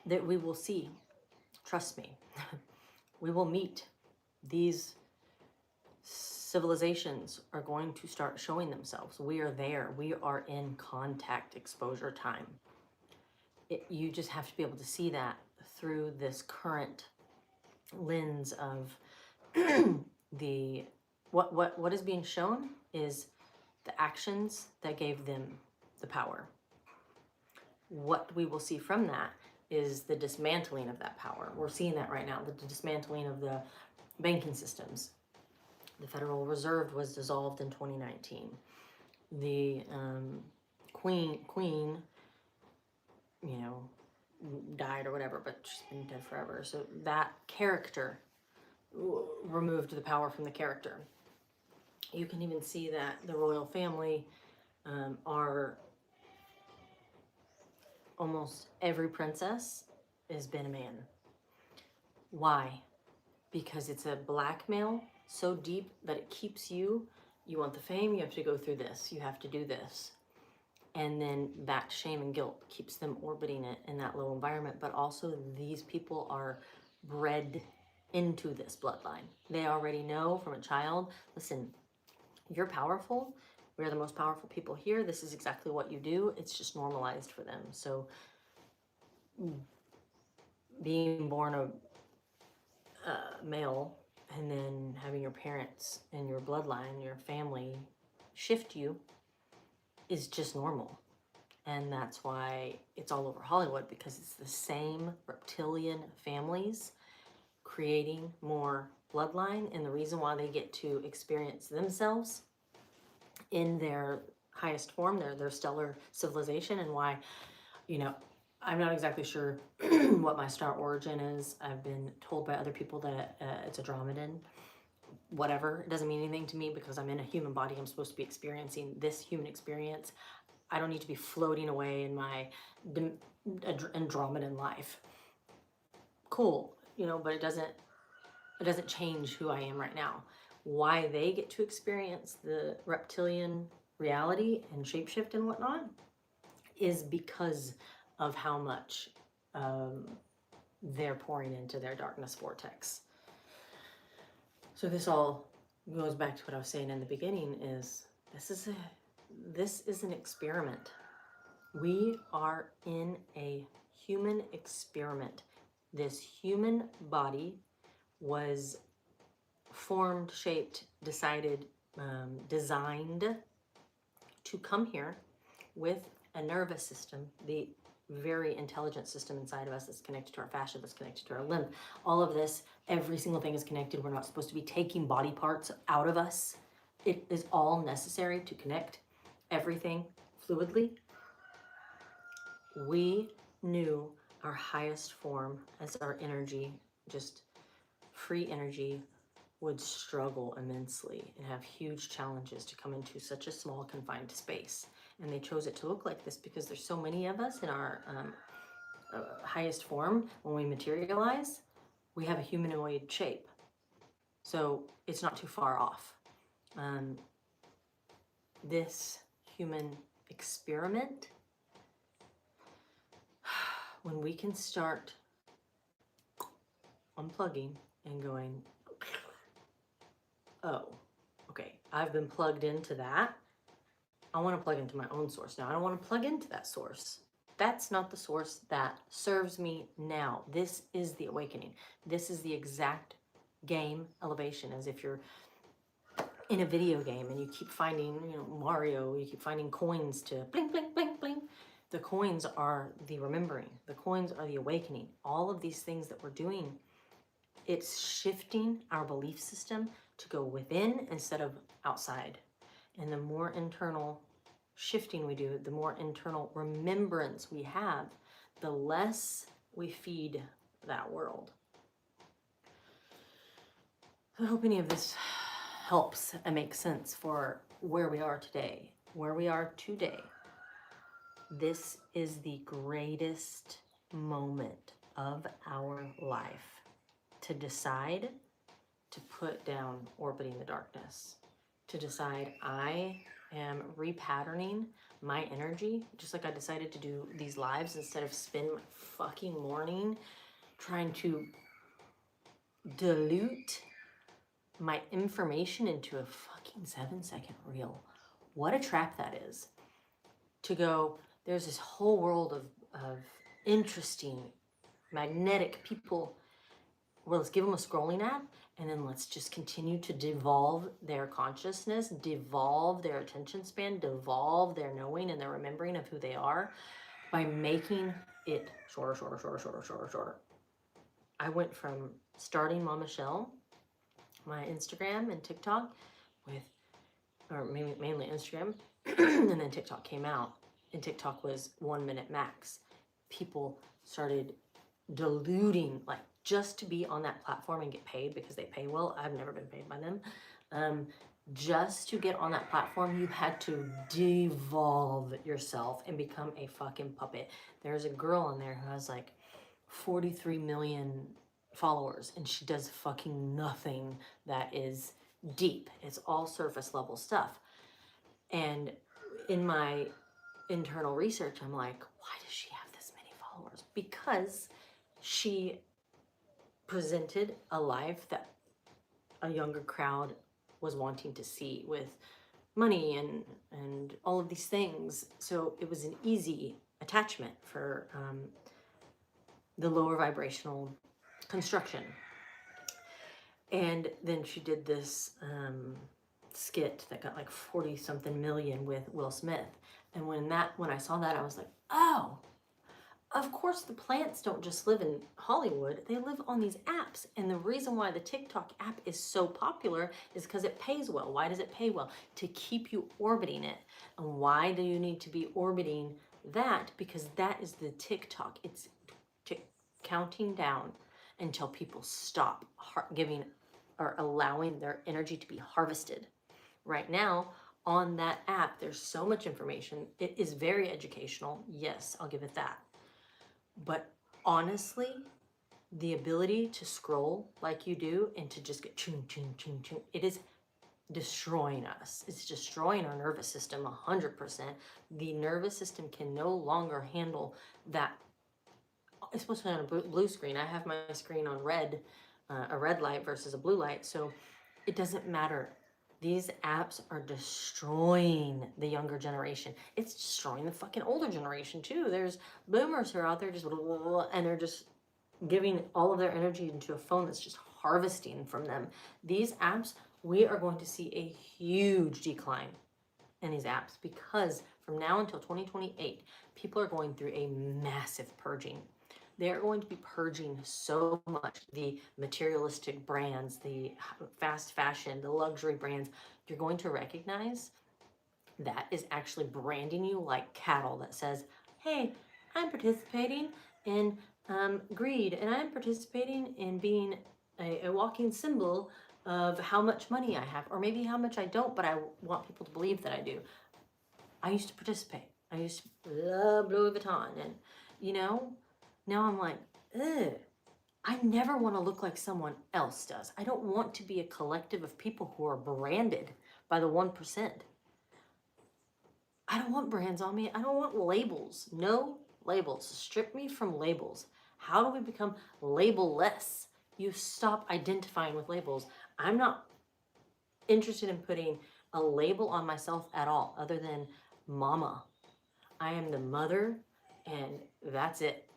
that we will see, trust me, we will meet. These civilizations are going to start showing themselves. We are there. We are in contact exposure time. You just have to be able to see that through this current lens of what is being shown is the actions that gave them the power. What we will see from that is the dismantling of that power. We're seeing that right now, the dismantling of the banking systems. The Federal Reserve was dissolved in 2019. The Queen, died or whatever, but she's been dead forever. So that character removed the power from the character. You can even see that the royal family are almost every princess has been a man. Why? Because it's a blackmail so deep that it keeps you want the fame, you have to go through this, you have to do this. And then that shame and guilt keeps them orbiting it in that low environment. But also these people are bred into this bloodline. They already know from a child, listen, you're powerful. We're the most powerful people here. This is exactly what you do. It's just normalized for them. So being born a male and then having your parents and your bloodline, your family shift you is just normal. And that's why it's all over Hollywood, because it's the same reptilian families creating more bloodline. And the reason why they get to experience themselves in their highest form, their stellar civilization, and why, I'm not exactly sure what my star origin is. I've been told by other people that it's a Andromedan. Whatever, it doesn't mean anything to me because I'm in a human body. I'm supposed to be experiencing this human experience. I don't need to be floating away in my Andromedan life. Cool, but it doesn't change who I am right now. Why they get to experience the reptilian reality and shapeshift and whatnot is because of how much they're pouring into their darkness vortex. So this all goes back to what I was saying in the beginning, is this is an experiment. We are in a human experiment. This human body was formed, shaped, decided, designed to come here with a nervous system, the very intelligent system inside of us that's connected to our fascia, that's connected to our lymph. All of this, every single thing is connected. We're not supposed to be taking body parts out of us. It is all necessary to connect everything fluidly. we knew our highest form as our energy, just free energy, would struggle immensely and have huge challenges to come into such a small confined space. And they chose it to look like this because there's so many of us in our highest form. When we materialize, we have a humanoid shape. So it's not too far off. This human experiment, when we can start unplugging and going, oh, okay, I've been plugged into that. I want to plug into my own source now. I don't want to plug into that source. That's not the source that serves me now. This is the awakening. This is the exact game elevation, as if you're in a video game and you keep finding, Mario, you keep finding coins to blink, blink, blink, blink. The coins are the remembering. The coins are the awakening. All of these things that we're doing, it's shifting our belief system to go within instead of outside. And the more internal shifting we do, the more internal remembrance we have, the less we feed that world. I hope any of this helps and makes sense for where we are today. Where we are today, this is the greatest moment of our life to decide to put down orbiting the darkness, to decide I am repatterning my energy, just like I decided to do these lives instead of spend my fucking morning trying to dilute my information into a fucking 7-second reel. What a trap that is. To go, there's this whole world of interesting, magnetic people. Well, let's give them a scrolling app, and then let's just continue to devolve their consciousness, devolve their attention span, devolve their knowing and their remembering of who they are by making it shorter, shorter, shorter, shorter, shorter, shorter. I went from starting Mama Shell, my Instagram and TikTok with, or mainly Instagram, and then TikTok came out, and TikTok was 1 minute max. People started diluting, like, just to be on that platform and get paid because they pay well. I've never been paid by them. Just to get on that platform, you had to devolve yourself and become a fucking puppet. There's a girl on there who has like 43 million followers, and she does fucking nothing that is deep. It's all surface level stuff. And in my internal research, I'm like, why does she have this many followers? Because she presented a life that a younger crowd was wanting to see, with money and all of these things. So it was an easy attachment for the lower vibrational construction. And then she did this skit that got like 40 something million with Will Smith. And when I saw that, I was like, oh, of course the plants don't just live in Hollywood, they live on these apps. And the reason why the TikTok app is so popular is because it pays well. Why does it pay well? To keep you orbiting it. And why do you need to be orbiting that? Because that is the TikTok. It's counting down until people stop giving or allowing their energy to be harvested. Right now, on that app, there's so much information. It is very educational. Yes, I'll give it that. But honestly, the ability to scroll like you do and to just get ching, ching, ching, ching, it is destroying us. It's destroying our nervous system 100%. The nervous system can no longer handle that. It's supposed to be on a blue screen. I have my screen on red, a red light versus a blue light. So it doesn't matter. These apps are destroying the younger generation. It's destroying the fucking older generation too. There's boomers who are out there just and they're just giving all of their energy into a phone that's just harvesting from them. These apps, we are going to see a huge decline in these apps because from now until 2028, people are going through a massive purging. They're going to be purging so much. The materialistic brands, the fast fashion, the luxury brands, you're going to recognize that is actually branding you like cattle that says, hey, I'm participating in greed, and I'm participating in being a walking symbol of how much money I have, or maybe how much I don't, but I want people to believe that I do. I used to participate. I used to love Louis Vuitton, and you know, now I'm like, ugh. I never want to look like someone else does. I don't want to be a collective of people who are branded by the 1%. I don't want brands on me. I don't want labels. No labels. Strip me from labels. How do we become label-less? You stop identifying with labels. I'm not interested in putting a label on myself at all, other than mama. I am the mother, and that's it.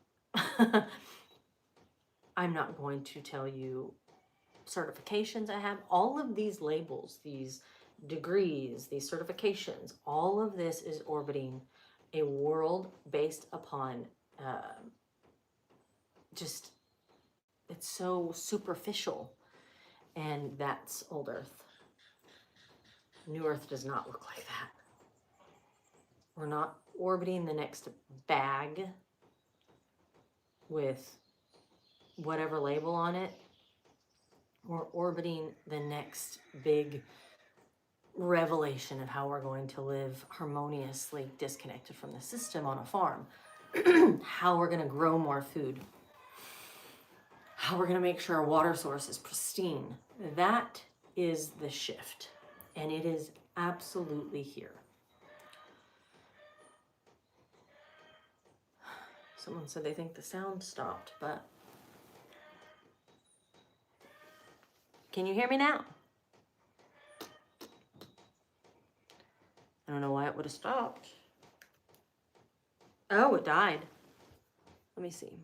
I'm not going to tell you certifications I have. All of these labels, these degrees, these certifications, all of this is orbiting a world based upon just, it's so superficial. And that's old Earth. New Earth does not look like that. We're not orbiting the next bag with whatever label on it. We're orbiting the next big revelation of how we're going to live harmoniously disconnected from the system on a farm. How we're going to grow more food. How we're going to make sure our water source is pristine. That is the shift. And it is absolutely here. Someone said they think the sound stopped, but can you hear me now? I don't know why it would have stopped. Oh, it died. Let me see.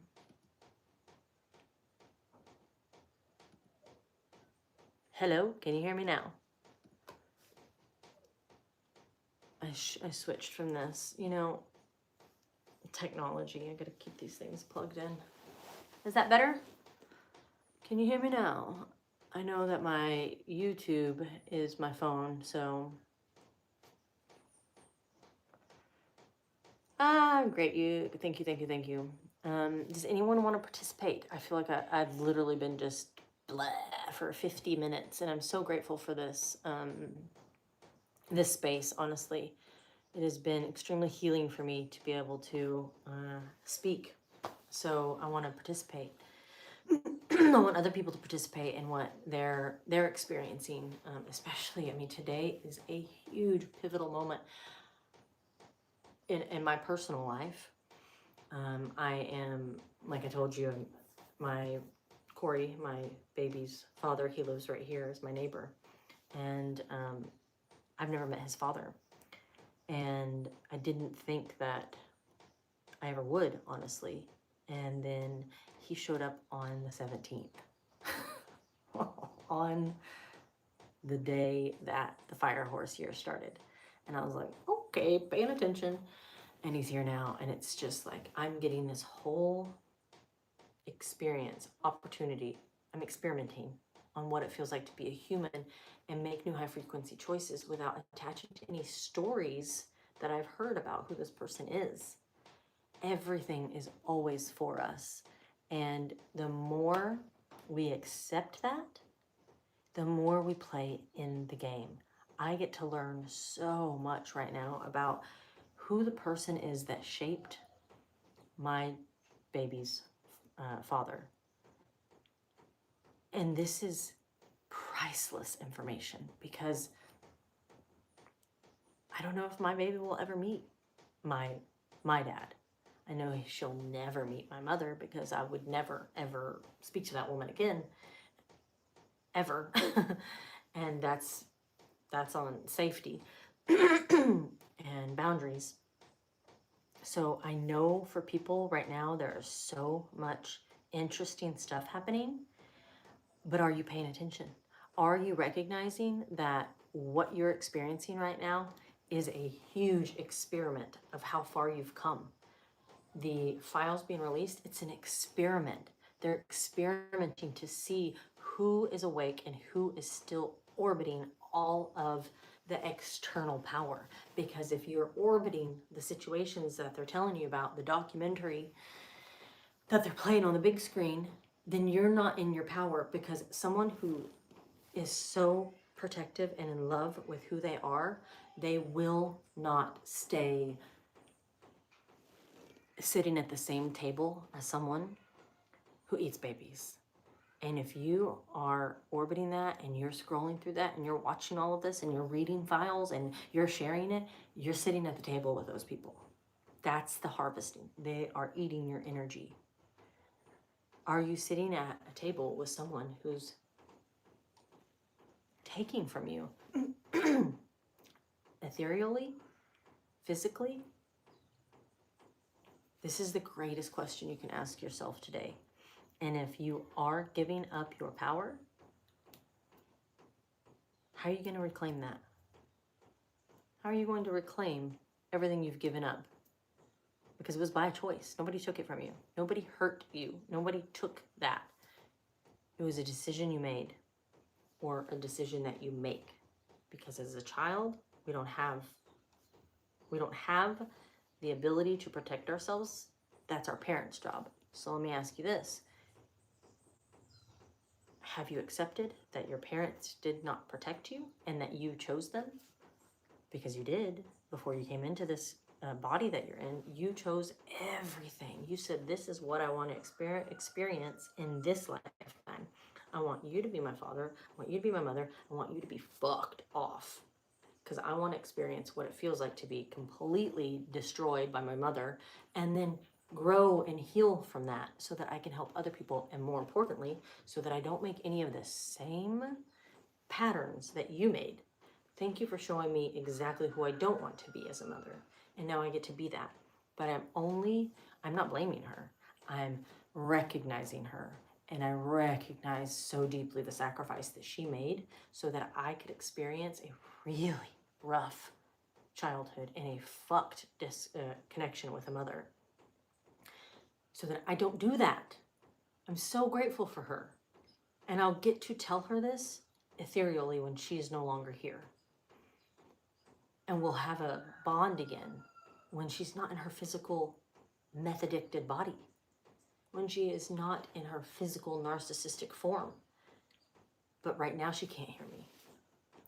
Hello, can you hear me now? I switched from this. You know, technology. I gotta keep these things plugged in. Is that better? Can you hear me now? I know that my YouTube is my phone, so. Great. Thank you. Does anyone want to participate? I feel like I've literally been just blah for 50 minutes, and I'm so grateful for this, this space, honestly. It has been extremely healing for me to be able to speak. So I want to participate. I want other people to participate in what they're experiencing, especially, I mean, today is a huge pivotal moment in my personal life. I am, like I told you, my Corey, my baby's father, he lives right here as my neighbor. And I've never met his father. And I didn't think that I ever would, honestly. And then he showed up on the 17th. On the day that the fire horse year started. And I was like, okay, paying attention. And he's here now. And it's just like, I'm getting this whole experience, opportunity. I'm experimenting on what it feels like to be a human and make new high frequency choices without attaching to any stories that I've heard about who this person is. Everything is always for us. And the more we accept that, the more we play in the game. I get to learn so much right now about who the person is that shaped my baby's father. And this is priceless information, because I don't know if my baby will ever meet my dad. I know she'll never meet my mother, because I would never, ever speak to that woman again, ever. And that's on safety and boundaries. So I know for people right now, there is so much interesting stuff happening, but are you paying attention? Are you recognizing that what you're experiencing right now is a huge experiment of how far you've come? The files being released, it's an experiment. They're experimenting to see who is awake and who is still orbiting all of the external power. Because if you're orbiting the situations that they're telling you about, the documentary that they're playing on the big screen, then you're not in your power. Because someone who is so protective and in love with who they are, they will not stay sitting at the same table as someone who eats babies. And if you are orbiting that and you're scrolling through that and you're watching all of this and you're reading files and you're sharing it, you're sitting at the table with those people. That's the harvesting. They are eating your energy. Are you sitting at a table with someone who's taking from you ethereally, physically? This is the greatest question you can ask yourself today. And if you are giving up your power, how are you going to reclaim that? How are you going to reclaim everything you've given up? Because it was by choice. Nobody took it from you. Nobody hurt you. Nobody took that. It was a decision you made, or a decision that you make. Because as a child, we don't have the ability to protect ourselves. That's our parents' job. So let me ask you this. Have you accepted that your parents did not protect you and that you chose them? Because you did. Before you came into this body that you're in, you chose everything. You said, this is what I want to experience in this lifetime. I want you to be my father. I want you to be my mother. I want you to be fucked off. Because I want to experience what it feels like to be completely destroyed by my mother, and then grow and heal from that so that I can help other people, and more importantly, so that I don't make any of the same patterns that you made. Thank you for showing me exactly who I don't want to be as a mother, and now I get to be that. But I'm not blaming her. I'm recognizing her, and I recognize so deeply the sacrifice that she made so that I could experience a really rough childhood and a fucked connection with a mother, so that I don't do that. I'm so grateful for her. And I'll get to tell her this ethereally when she is no longer here. And we'll have a bond again when she's not in her physical meth addicted body, when she is not in her physical narcissistic form. But right now she can't hear me.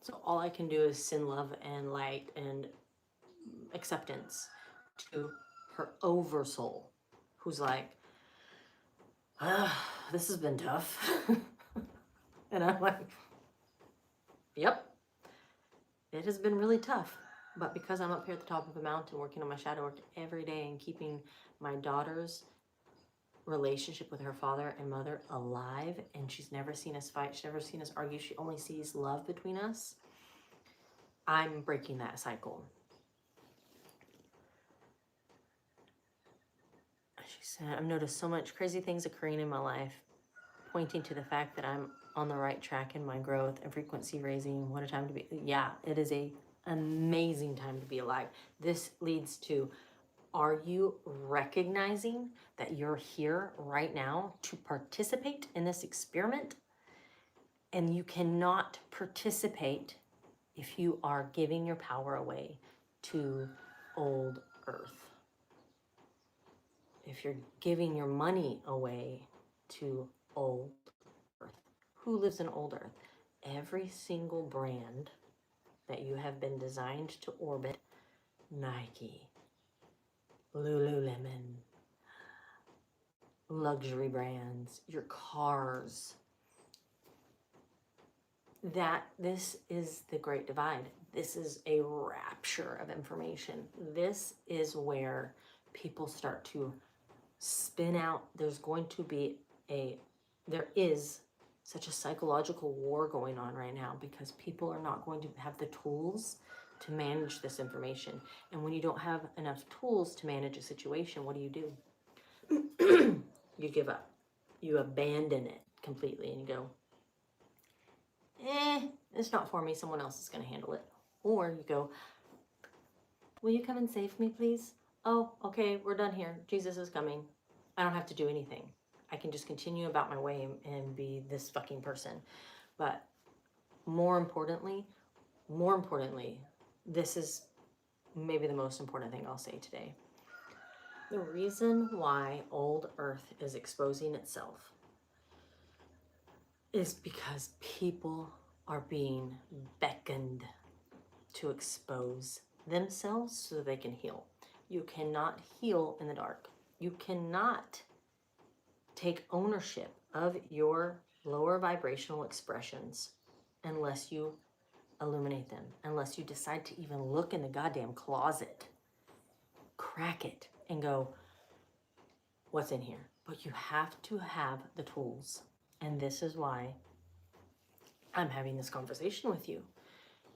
So all I can do is send love and light and acceptance to her oversoul, who's like, this has been tough. And I'm like, yep, it has been really tough. But because I'm up here at the top of a mountain working on my shadow work every day and keeping my daughter's relationship with her father and mother alive, and she's never seen us fight, she's never seen us argue, she only sees love between us, I'm breaking that cycle. She said, I've noticed so much crazy things occurring in my life, pointing to the fact that I'm on the right track in my growth and frequency raising. What a time to be. Yeah, it is an amazing time to be alive. This leads to, are you recognizing that you're here right now to participate in this experiment? And you cannot participate if you are giving your power away to old Earth. If you're giving your money away to old Earth. Who lives in old Earth? Every single brand that you have been designed to orbit, Nike, Lululemon, luxury brands, your cars. This is the great divide. This is a rapture of information. This is where people start to spin out. There is such a psychological war going on right now because people are not going to have the tools to manage this information. And when you don't have enough tools to manage a situation, what do? You give up. You abandon it completely and you go, it's not for me, someone else is going to handle it. Or you go, will you come and save me, please? Oh, okay, we're done here. Jesus is coming. I don't have to do anything. I can just continue about my way and be this fucking person. But more importantly, more importantly, this is maybe the most important thing I'll say today. The reason why old Earth is exposing itself is because people are being beckoned to expose themselves so they can heal. You cannot heal in the dark. You cannot take ownership of your lower vibrational expressions unless you illuminate them, unless you decide to even look in the goddamn closet, crack it, and go, what's in here? But you have to have the tools. And this is why I'm having this conversation with you,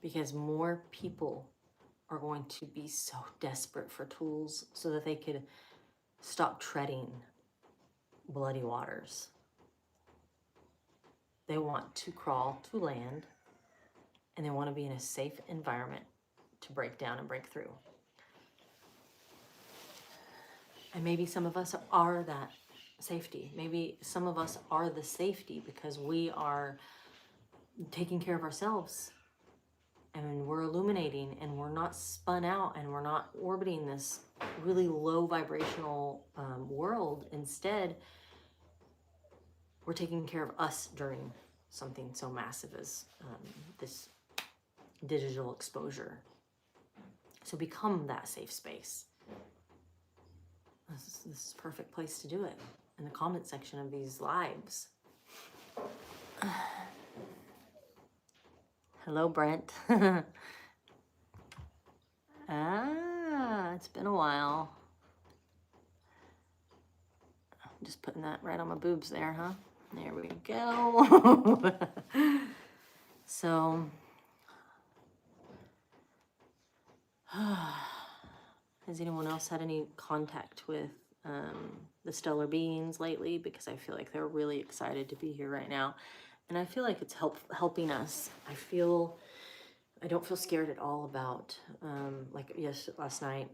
because more people are going to be so desperate for tools so that they could stop treading bloody waters. They want to crawl to land, and they want to be in a safe environment to break down and break through. And maybe some of us are that safety. Maybe some of us are the safety because we are taking care of ourselves and we're illuminating and we're not spun out and we're not orbiting this really low vibrational world. Instead, we're taking care of us during something so massive as this digital exposure. So become that safe space. This is a perfect place to do it, in the comment section of these lives. Hello, Brent. It's been a while. I'm just putting that right on my boobs there, huh? There we go. So, has anyone else had any contact with the stellar beings lately? Because I feel like they're really excited to be here right now. And I feel like it's helping us. I don't feel scared at all about, last night,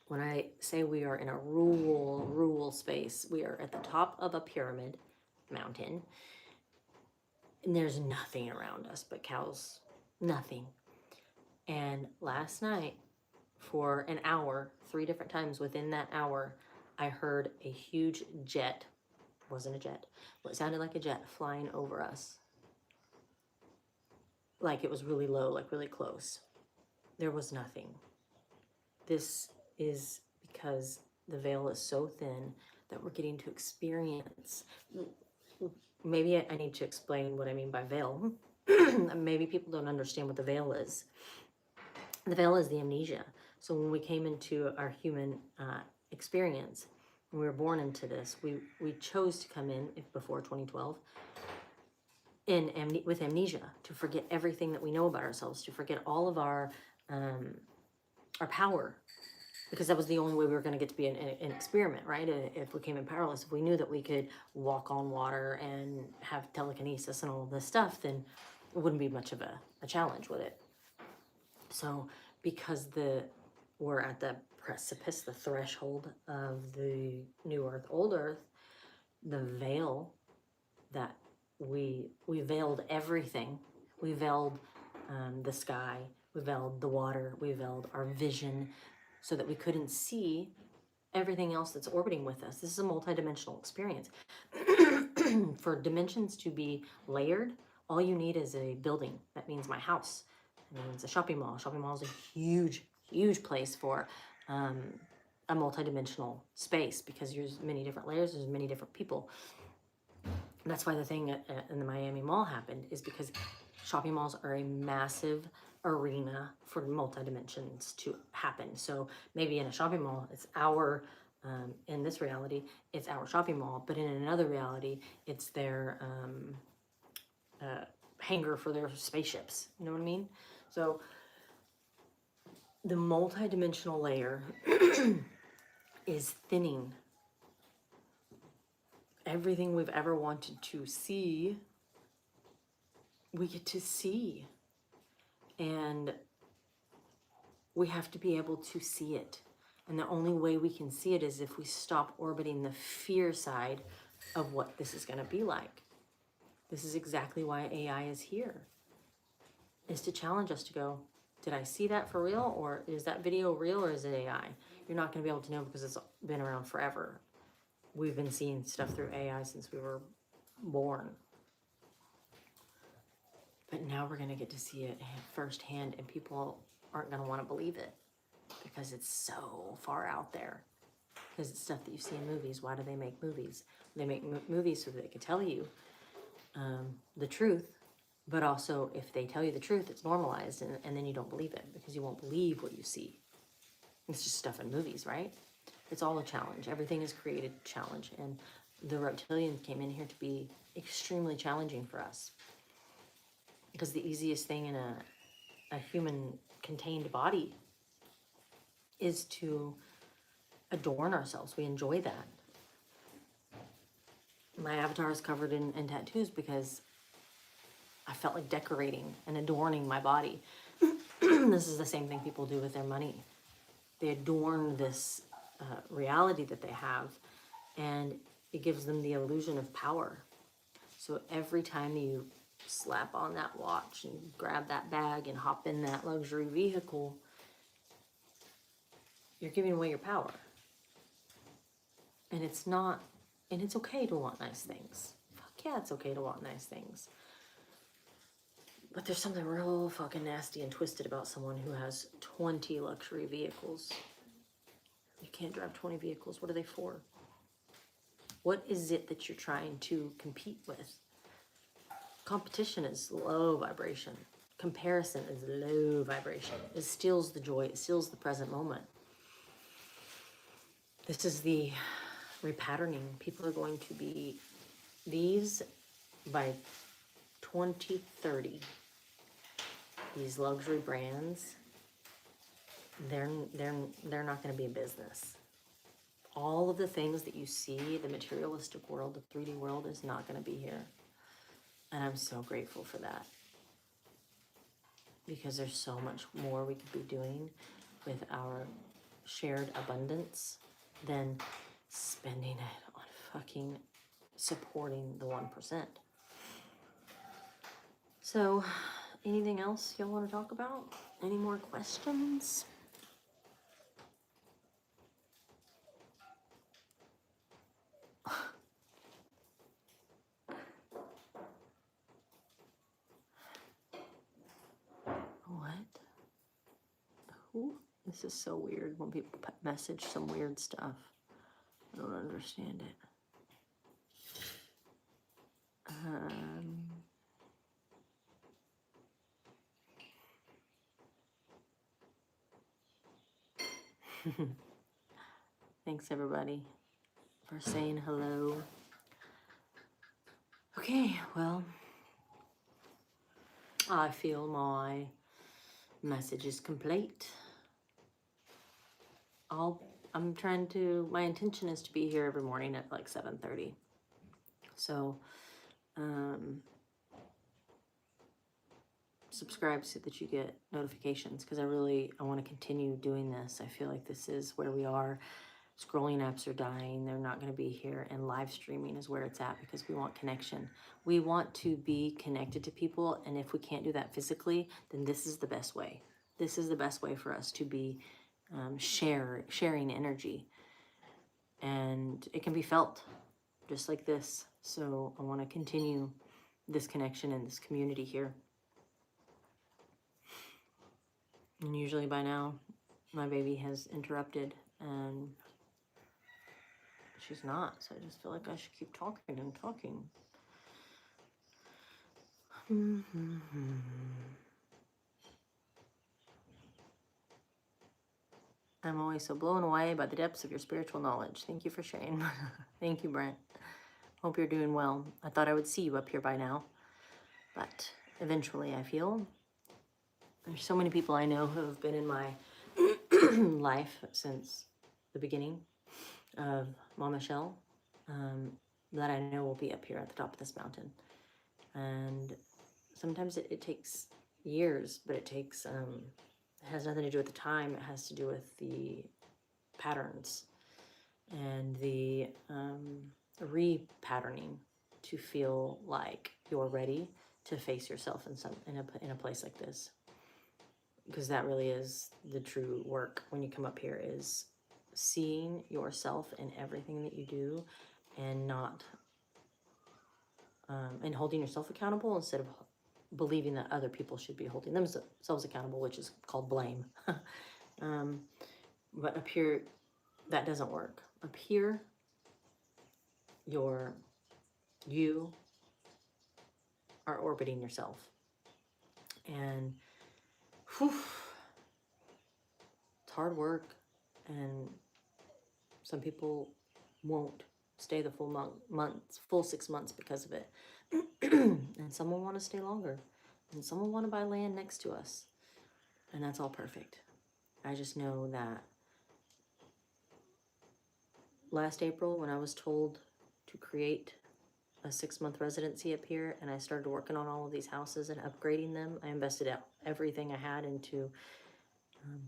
when I say we are in a rural space, we are at the top of a pyramid mountain, and there's nothing around us but cows, nothing. And last night, for an hour, 3 different times within that hour, I heard a huge jet. It wasn't a jet, but it sounded like a jet flying over us. Like it was really low, like really close. There was nothing. This is because the veil is so thin that we're getting to experience. Maybe I need to explain what I mean by veil. Maybe people don't understand what the veil is. The veil is the amnesia. So when we came into our human experience, when we were born into this, we chose to come in before 2012 with amnesia, to forget everything that we know about ourselves, to forget all of our power, because that was the only way we were going to get to be an experiment, right? If we came in powerless, if we knew that we could walk on water and have telekinesis and all this stuff, then it wouldn't be much of a challenge, would it? So because we're at the precipice, the threshold of the new earth, old earth, the veil that we veiled everything. We veiled the sky, we veiled the water, we veiled our vision so that we couldn't see everything else that's orbiting with us. This is a multidimensional experience. For dimensions to be layered, all you need is a building. That means my house. It means a shopping mall. A shopping mall is a huge place for a multidimensional space, because there's many different layers, there's many different people. And that's why the thing in the Miami Mall happened, is because shopping malls are a massive arena for multi-dimensions to happen. So maybe in a shopping mall, it's in this reality, it's our shopping mall, but in another reality, it's their hangar for their spaceships. You know what I mean? So the multi-dimensional layer is thinning. Everything we've ever wanted to see, we get to see. And we have to be able to see it. And the only way we can see it is if we stop orbiting the fear side of what this is going to be like. This is exactly why AI is here. is to challenge us to go, did I see that for real? Or is that video real or is it AI? You're not going to be able to know because it's been around forever. We've been seeing stuff through AI since we were born. But now we're going to get to see it firsthand, and people aren't going to want to believe it because it's so far out there. Because it's stuff that you see in movies. Why do they make movies? They make movies so that they can tell you the truth, but also if they tell you the truth, it's normalized, and then you don't believe it because you won't believe what you see. It's just stuff in movies, right? It's all a challenge. Everything is created challenge, and the reptilians came in here to be extremely challenging for us. Because the easiest thing in a human contained body is to adorn ourselves. We enjoy that. My avatar is covered in tattoos because I felt like decorating and adorning my body. This is the same thing people do with their money. They adorn this reality that they have, and it gives them the illusion of power. So every time you slap on that watch and grab that bag and hop in that luxury vehicle, you're giving away your power. And it's not, and it's okay to want nice things. Fuck yeah, it's okay to want nice things. But there's something real fucking nasty and twisted about someone who has 20 luxury vehicles. You can't drive 20 vehicles. What are they for? What is it that you're trying to compete with? Competition is low vibration. Comparison is low vibration. It steals the joy. It steals the present moment. This is the repatterning. People are going to be these by 2030. These luxury brands, they're not going to be in business. All of the things that you see, the materialistic world, the 3D world, is not going to be here. And I'm so grateful for that. Because there's so much more we could be doing with our shared abundance than spending it on fucking supporting the 1%. So, anything else y'all want to talk about? Any more questions? What? Who? This is so weird when people message some weird stuff. I don't understand it. Thanks everybody for saying hello. Okay, well, I feel my message is complete. My intention is to be here every morning at like 7:30. So, subscribe so that you get notifications, because I want to continue doing this. I feel like this is where we are. Scrolling apps are dying. They're not going to be here, and live streaming is where it's at because we want connection. We want to be connected to people, and if we can't do that physically, then this is the best way. This is the best way for us to be sharing energy, and it can be felt just like this. So I want to continue this connection and this community here. And usually by now, my baby has interrupted and she's not. So I just feel like I should keep talking and talking. I'm always so blown away by the depths of your spiritual knowledge. Thank you for sharing. Thank you, Brent. Hope you're doing well. I thought I would see you up here by now, but eventually I feel. There's so many people I know who have been in my life since the beginning of Mama Shell that I know will be up here at the top of this mountain. And sometimes it takes years, but it takes, it has nothing to do with the time. It has to do with the patterns and the re-patterning to feel like you're ready to face yourself in a place like this, because that really is the true work when you come up here, is seeing yourself in everything that you do, and not and holding yourself accountable instead of believing that other people should be holding themselves accountable, which is called blame. But up here, that doesn't work. Up here, you are orbiting yourself, and whew, it's hard work, and some people won't stay the full 6 months because of it. And some will want to stay longer, and some will want to buy land next to us, and that's all perfect. I just know that last April, when I was told to create a 6-month residency up here, and I started working on all of these houses and upgrading them, I invested everything I had into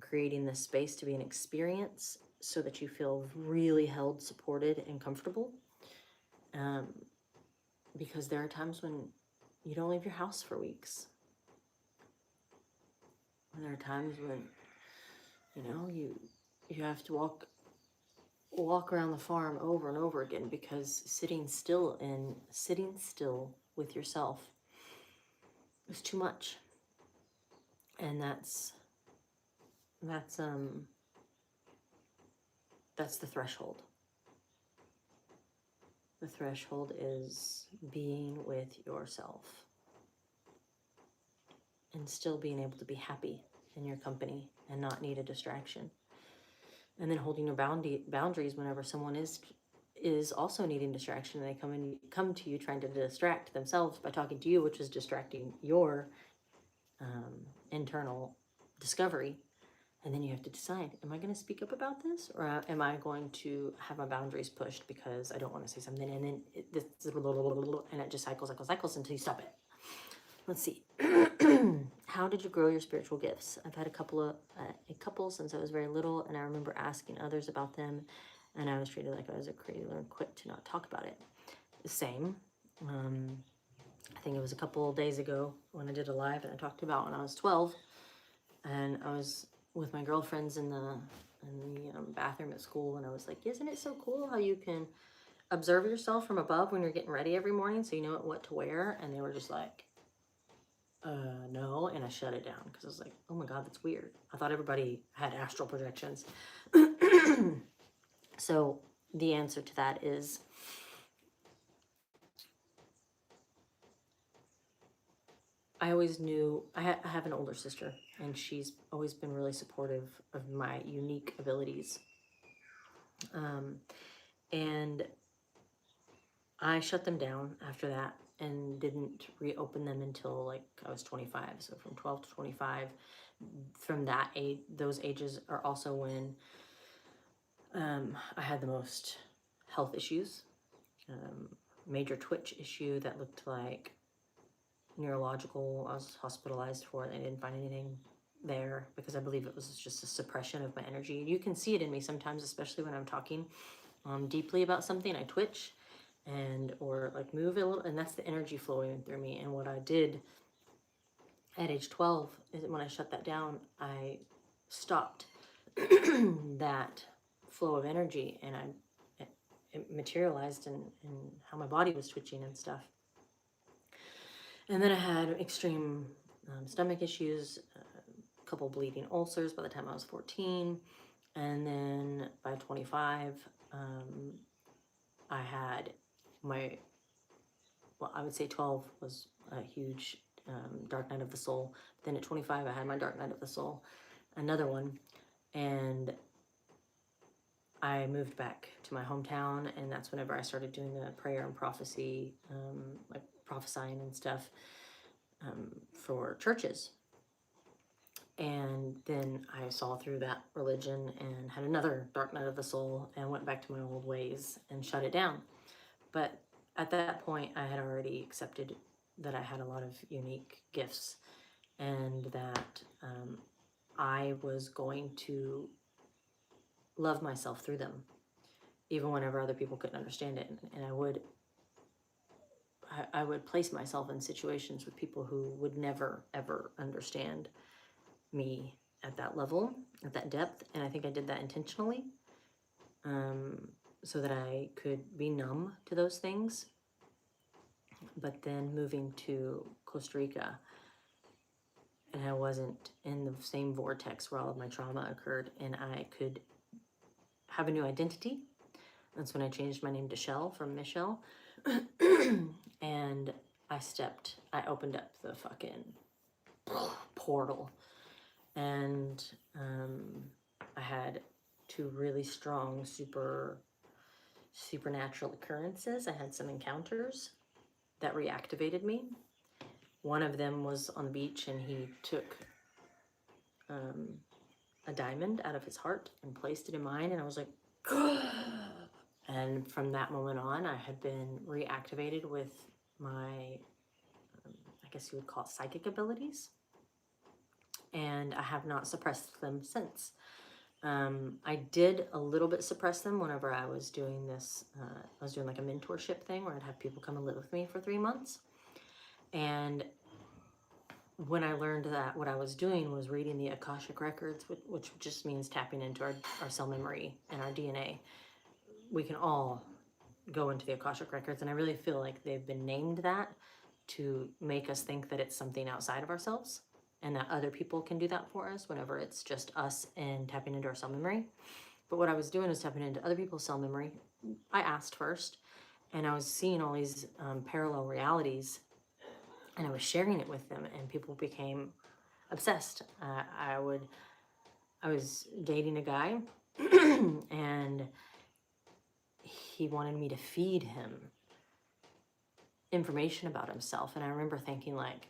creating this space to be an experience, so that you feel really held, supported, and comfortable. Because there are times when you don't leave your house for weeks. And there are times when, you have to walk around the farm over and over again, because sitting still with yourself is too much. And that's the threshold. The threshold is being with yourself and still being able to be happy in your company and not need a distraction. And then holding your boundaries whenever someone is also needing distraction, and they come to you trying to distract themselves by talking to you, which is distracting your internal discovery. And then you have to decide, am I going to speak up about this, or am I going to have my boundaries pushed because I don't want to say something? And then it just cycles until you stop it. Let's see. How did you grow your spiritual gifts? I've had a couple since I was very little, and I remember asking others about them, and I was treated like I was a cradler and quick to not talk about it. The same. I think it was a couple days ago when I did a live, and I talked about when I was 12, and I was with my girlfriends in the bathroom at school, and I was like, isn't it so cool how you can observe yourself from above when you're getting ready every morning, so you know what to wear? And they were just like, no. And I shut it down, because I was like, oh my God, that's weird. I thought everybody had astral projections. So the answer to that is, I always knew, I have an older sister, and she's always been really supportive of my unique abilities. And I shut them down after that and didn't reopen them until like I was 25. So from 12 to 25, from that age, those ages are also when I had the most health issues. Major twitch issue that looked like neurological. I was hospitalized for it. I didn't find anything there, because I believe it was just a suppression of my energy. You can see it in me sometimes, especially when I'm talking deeply about something. I twitch or like move a little, and that's the energy flowing through me. And what I did at age 12 is, when I shut that down, I stopped that flow of energy, and it materialized in how my body was twitching and stuff. And then I had extreme stomach issues, a couple bleeding ulcers by the time I was 14. And then by 25, I had I would say 12 was a huge dark night of the soul. But then at 25, I had my dark night of the soul, another one. And I moved back to my hometown, and that's whenever I started doing the prayer and prophecy, like prophesying and stuff for churches. And then I saw through that religion and had another dark night of the soul, and went back to my old ways and shut it down. But at that point, I had already accepted that I had a lot of unique gifts, and that I was going to love myself through them, even whenever other people couldn't understand it. And I would I would place myself in situations with people who would never, ever understand me at that level, at that depth. And I think I did that intentionally, so that I could be numb to those things. But then moving to Costa Rica, and I wasn't in the same vortex where all of my trauma occurred, and I could have a new identity. That's when I changed my name to Shell from Michelle. And I opened up the fucking portal, and I had two really strong supernatural occurrences. I had some encounters that reactivated me. One of them was on the beach, and he took a diamond out of his heart and placed it in mine, and I was like, and from that moment on, I had been reactivated with my, I guess you would call it psychic abilities, and I have not suppressed them since. I did a little bit suppress them whenever I was doing this. I was doing like a mentorship thing where I'd have people come and live with me for 3 months. And when I learned that what I was doing was reading the Akashic Records, which just means tapping into our cell memory and our DNA. We can all go into the Akashic Records, and I really feel like they've been named that to make us think that it's something outside of ourselves, and that other people can do that for us whenever it's just us and tapping into our cell memory. But what I was doing is tapping into other people's cell memory. I asked first, and I was seeing all these parallel realities, and I was sharing it with them, and people became obsessed. I was dating a guy, and he wanted me to feed him information about himself. And I remember thinking like,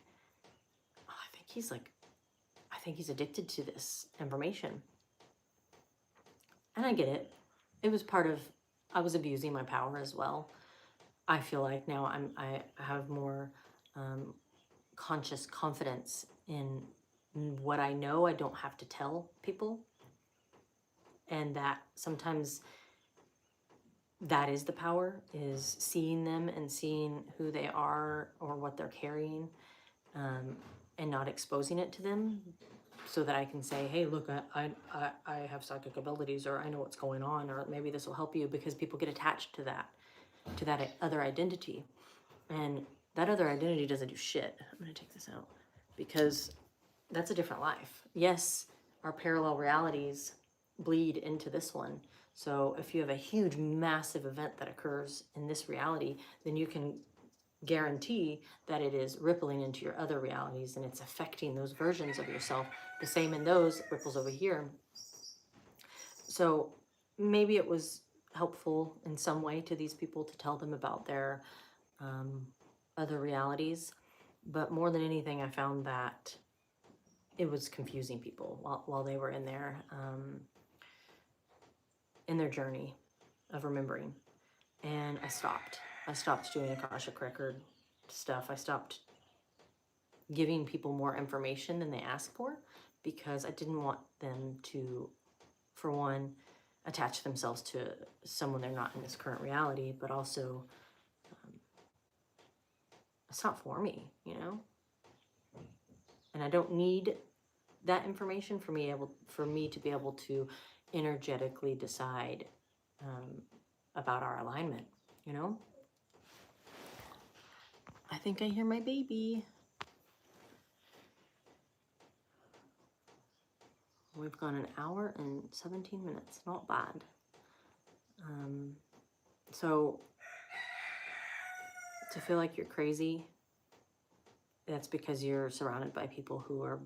oh, I think he's addicted to this information. And I get it. It was part of, I was abusing my power as well. I feel like now I have more conscious confidence in what I know. I don't have to tell people. And that sometimes that is the power, is seeing them and seeing who they are or what they're carrying, and not exposing it to them, so that I can say, hey, look, I have psychic abilities, or I know what's going on, or maybe this will help you, because people get attached to that other identity. And that other identity doesn't do shit. I'm gonna take this out, because that's a different life. Yes, our parallel realities bleed into this one. So if you have a huge, massive event that occurs in this reality, then you can guarantee that it is rippling into your other realities, and it's affecting those versions of yourself. The same in those ripples over here. So maybe it was helpful in some way to these people to tell them about their other realities. But more than anything, I found that it was confusing people while they were in their journey of remembering. And I stopped doing Akashic Record stuff. I stopped giving people more information than they asked for, because I didn't want them to, for one, attach themselves to someone they're not in this current reality, but also it's not for me, you know? And I don't need that information for me to be able to energetically decide about our alignment, you know? I think I hear my baby. We've gone 1 hour and 17 minutes, not bad. So to feel like you're crazy, that's because you're surrounded by people who are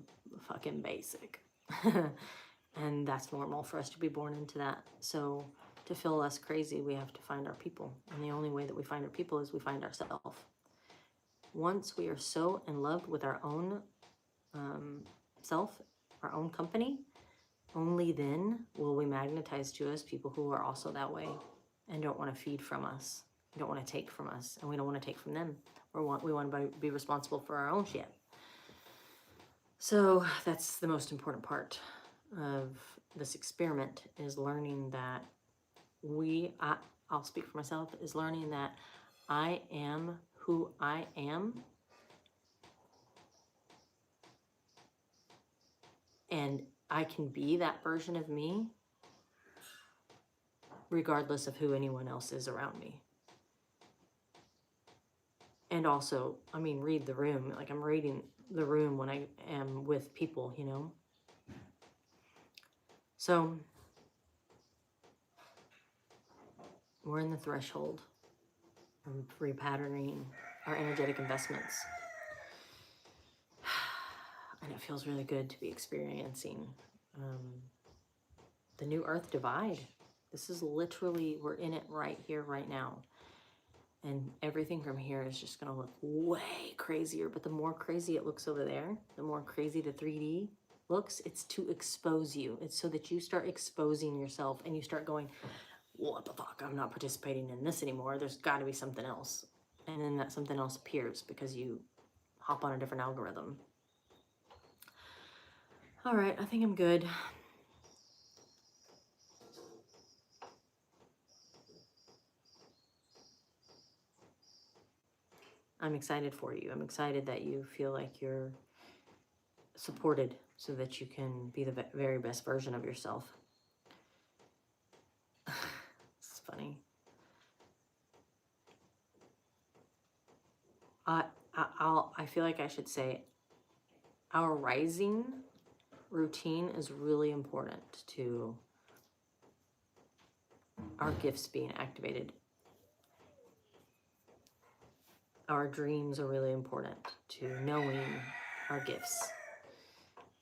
fucking basic. And that's normal for us to be born into that. So to feel less crazy, we have to find our people. And the only way that we find our people is we find ourselves. Once we are so in love with our own self, our own company, only then will we magnetize to us people who are also that way and don't want to feed from us, don't want to take from us, and we don't want to take from them. We want to be responsible for our own shit. So that's the most important part of this experiment, is learning that I'll speak for myself, is learning that I am who I am, and I can be that version of me regardless of who anyone else is around me. And also, I mean, read the room. Like, I'm reading the room when I am with people, you know? So, we're in the threshold of repatterning our energetic investments. And it feels really good to be experiencing the new Earth divide. This is literally, we're in it right here, right now. And everything from here is just gonna look way crazier. But the more crazy it looks over there, the more crazy the 3D looks. It's to expose you. It's so that you start exposing yourself and you start going, what the fuck? I'm not participating in this anymore. There's gotta be something else. And then that something else appears because you hop on a different algorithm. All right, I think I'm good. I'm excited for you. I'm excited that you feel like you're supported so that you can be the very best version of yourself. It's funny. I feel like I should say our rising routine is really important to our gifts being activated. Our dreams are really important to knowing our gifts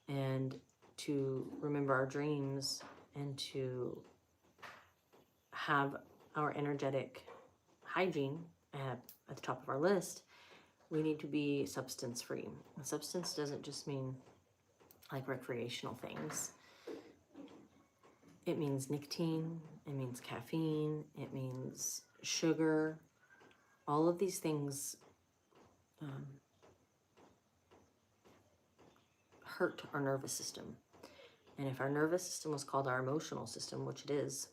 and to remember our dreams and to have our energetic hygiene at the top of our list. We need to be substance free. And substance doesn't just mean like recreational things. It means nicotine, it means caffeine, it means sugar. All of these things hurt our nervous system. And if our nervous system was called our emotional system, which it is,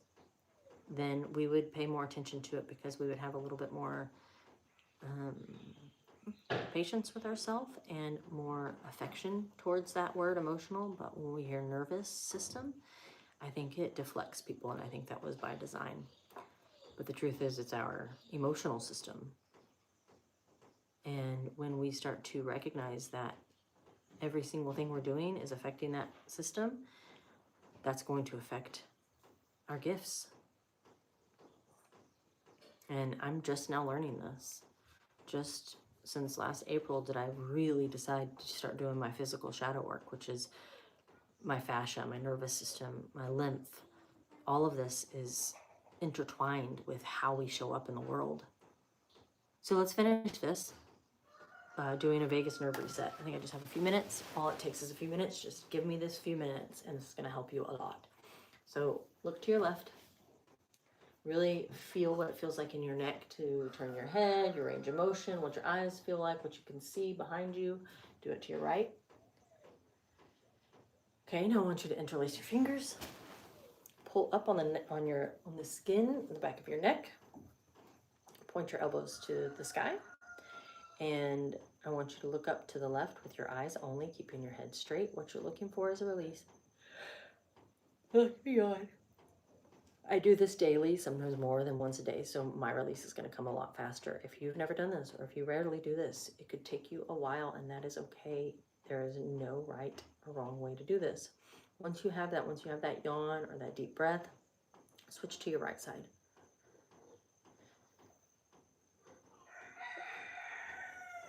then we would pay more attention to it because we would have a little bit more patience with ourselves and more affection towards that word emotional. But when we hear nervous system, I think it deflects people, and I think that was by design. But the truth is, it's our emotional system. And when we start to recognize that every single thing we're doing is affecting that system, that's going to affect our gifts. And I'm just now learning this. Just since last April did I really decide to start doing my physical shadow work, which is my fascia, my nervous system, my lymph. All of this is intertwined with how we show up in the world. So let's finish this doing a vagus nerve reset. I think I just have a few minutes. All it takes is a few minutes. Just give me this few minutes and it's gonna help you a lot. So look to your left. Really feel what it feels like in your neck to turn your head, your range of motion, what your eyes feel like, what you can see behind you. Do it to your right. Okay, now I want you to interlace your fingers. Pull up on the skin in the back of your neck. Point your elbows to the sky. And I want you to look up to the left with your eyes only, keeping your head straight. What you're looking for is a release. Look beyond. I do this daily, sometimes more than once a day, so my release is going to come a lot faster. If you've never done this, or if you rarely do this, it could take you a while, and that is okay. There is no right or wrong way to do this. Once you have that yawn or that deep breath, switch to your right side.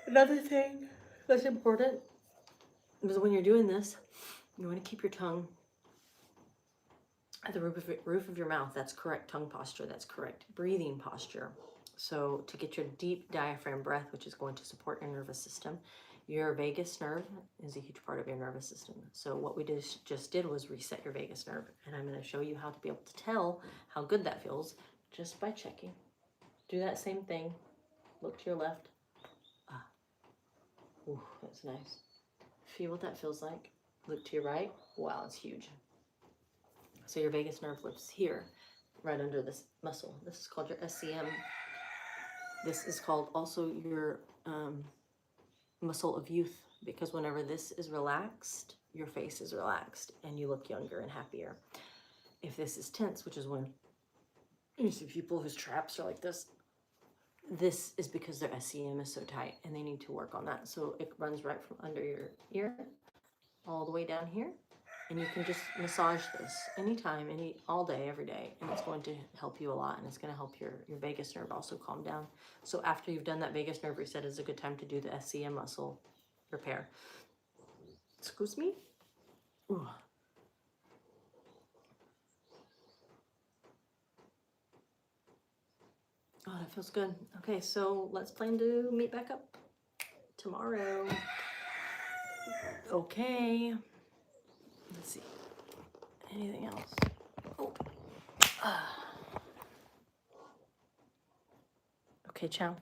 Another thing that's important is when you're doing this, you want to keep your tongue at the roof of your mouth. That's correct tongue posture. That's correct breathing posture. So to get your deep diaphragm breath, which is going to support your nervous system, your vagus nerve is a huge part of your nervous system. So what we just did was reset your vagus nerve. And I'm going to show you how to be able to tell how good that feels just by checking. Do that same thing. Look to your left. Ooh, that's nice. Feel what that feels like. Look to your right. Wow, it's huge. So your vagus nerve lives here, right under this muscle. This is called your SCM. This is called also your muscle of youth, because whenever this is relaxed, your face is relaxed and you look younger and happier. If this is tense, which is when you see people whose traps are like this is because their SCM is so tight and they need to work on that. So it runs right from under your ear all the way down here. And you can just massage this anytime, all day, every day, and it's going to help you a lot, and it's going to help your vagus nerve also calm down. So after you've done that vagus nerve reset, is a good time to do the SCM muscle repair. Excuse me? Ooh. Oh, that feels good. Okay, so let's plan to meet back up tomorrow. Okay. Let's see. Anything else? Oh. Okay, ciao.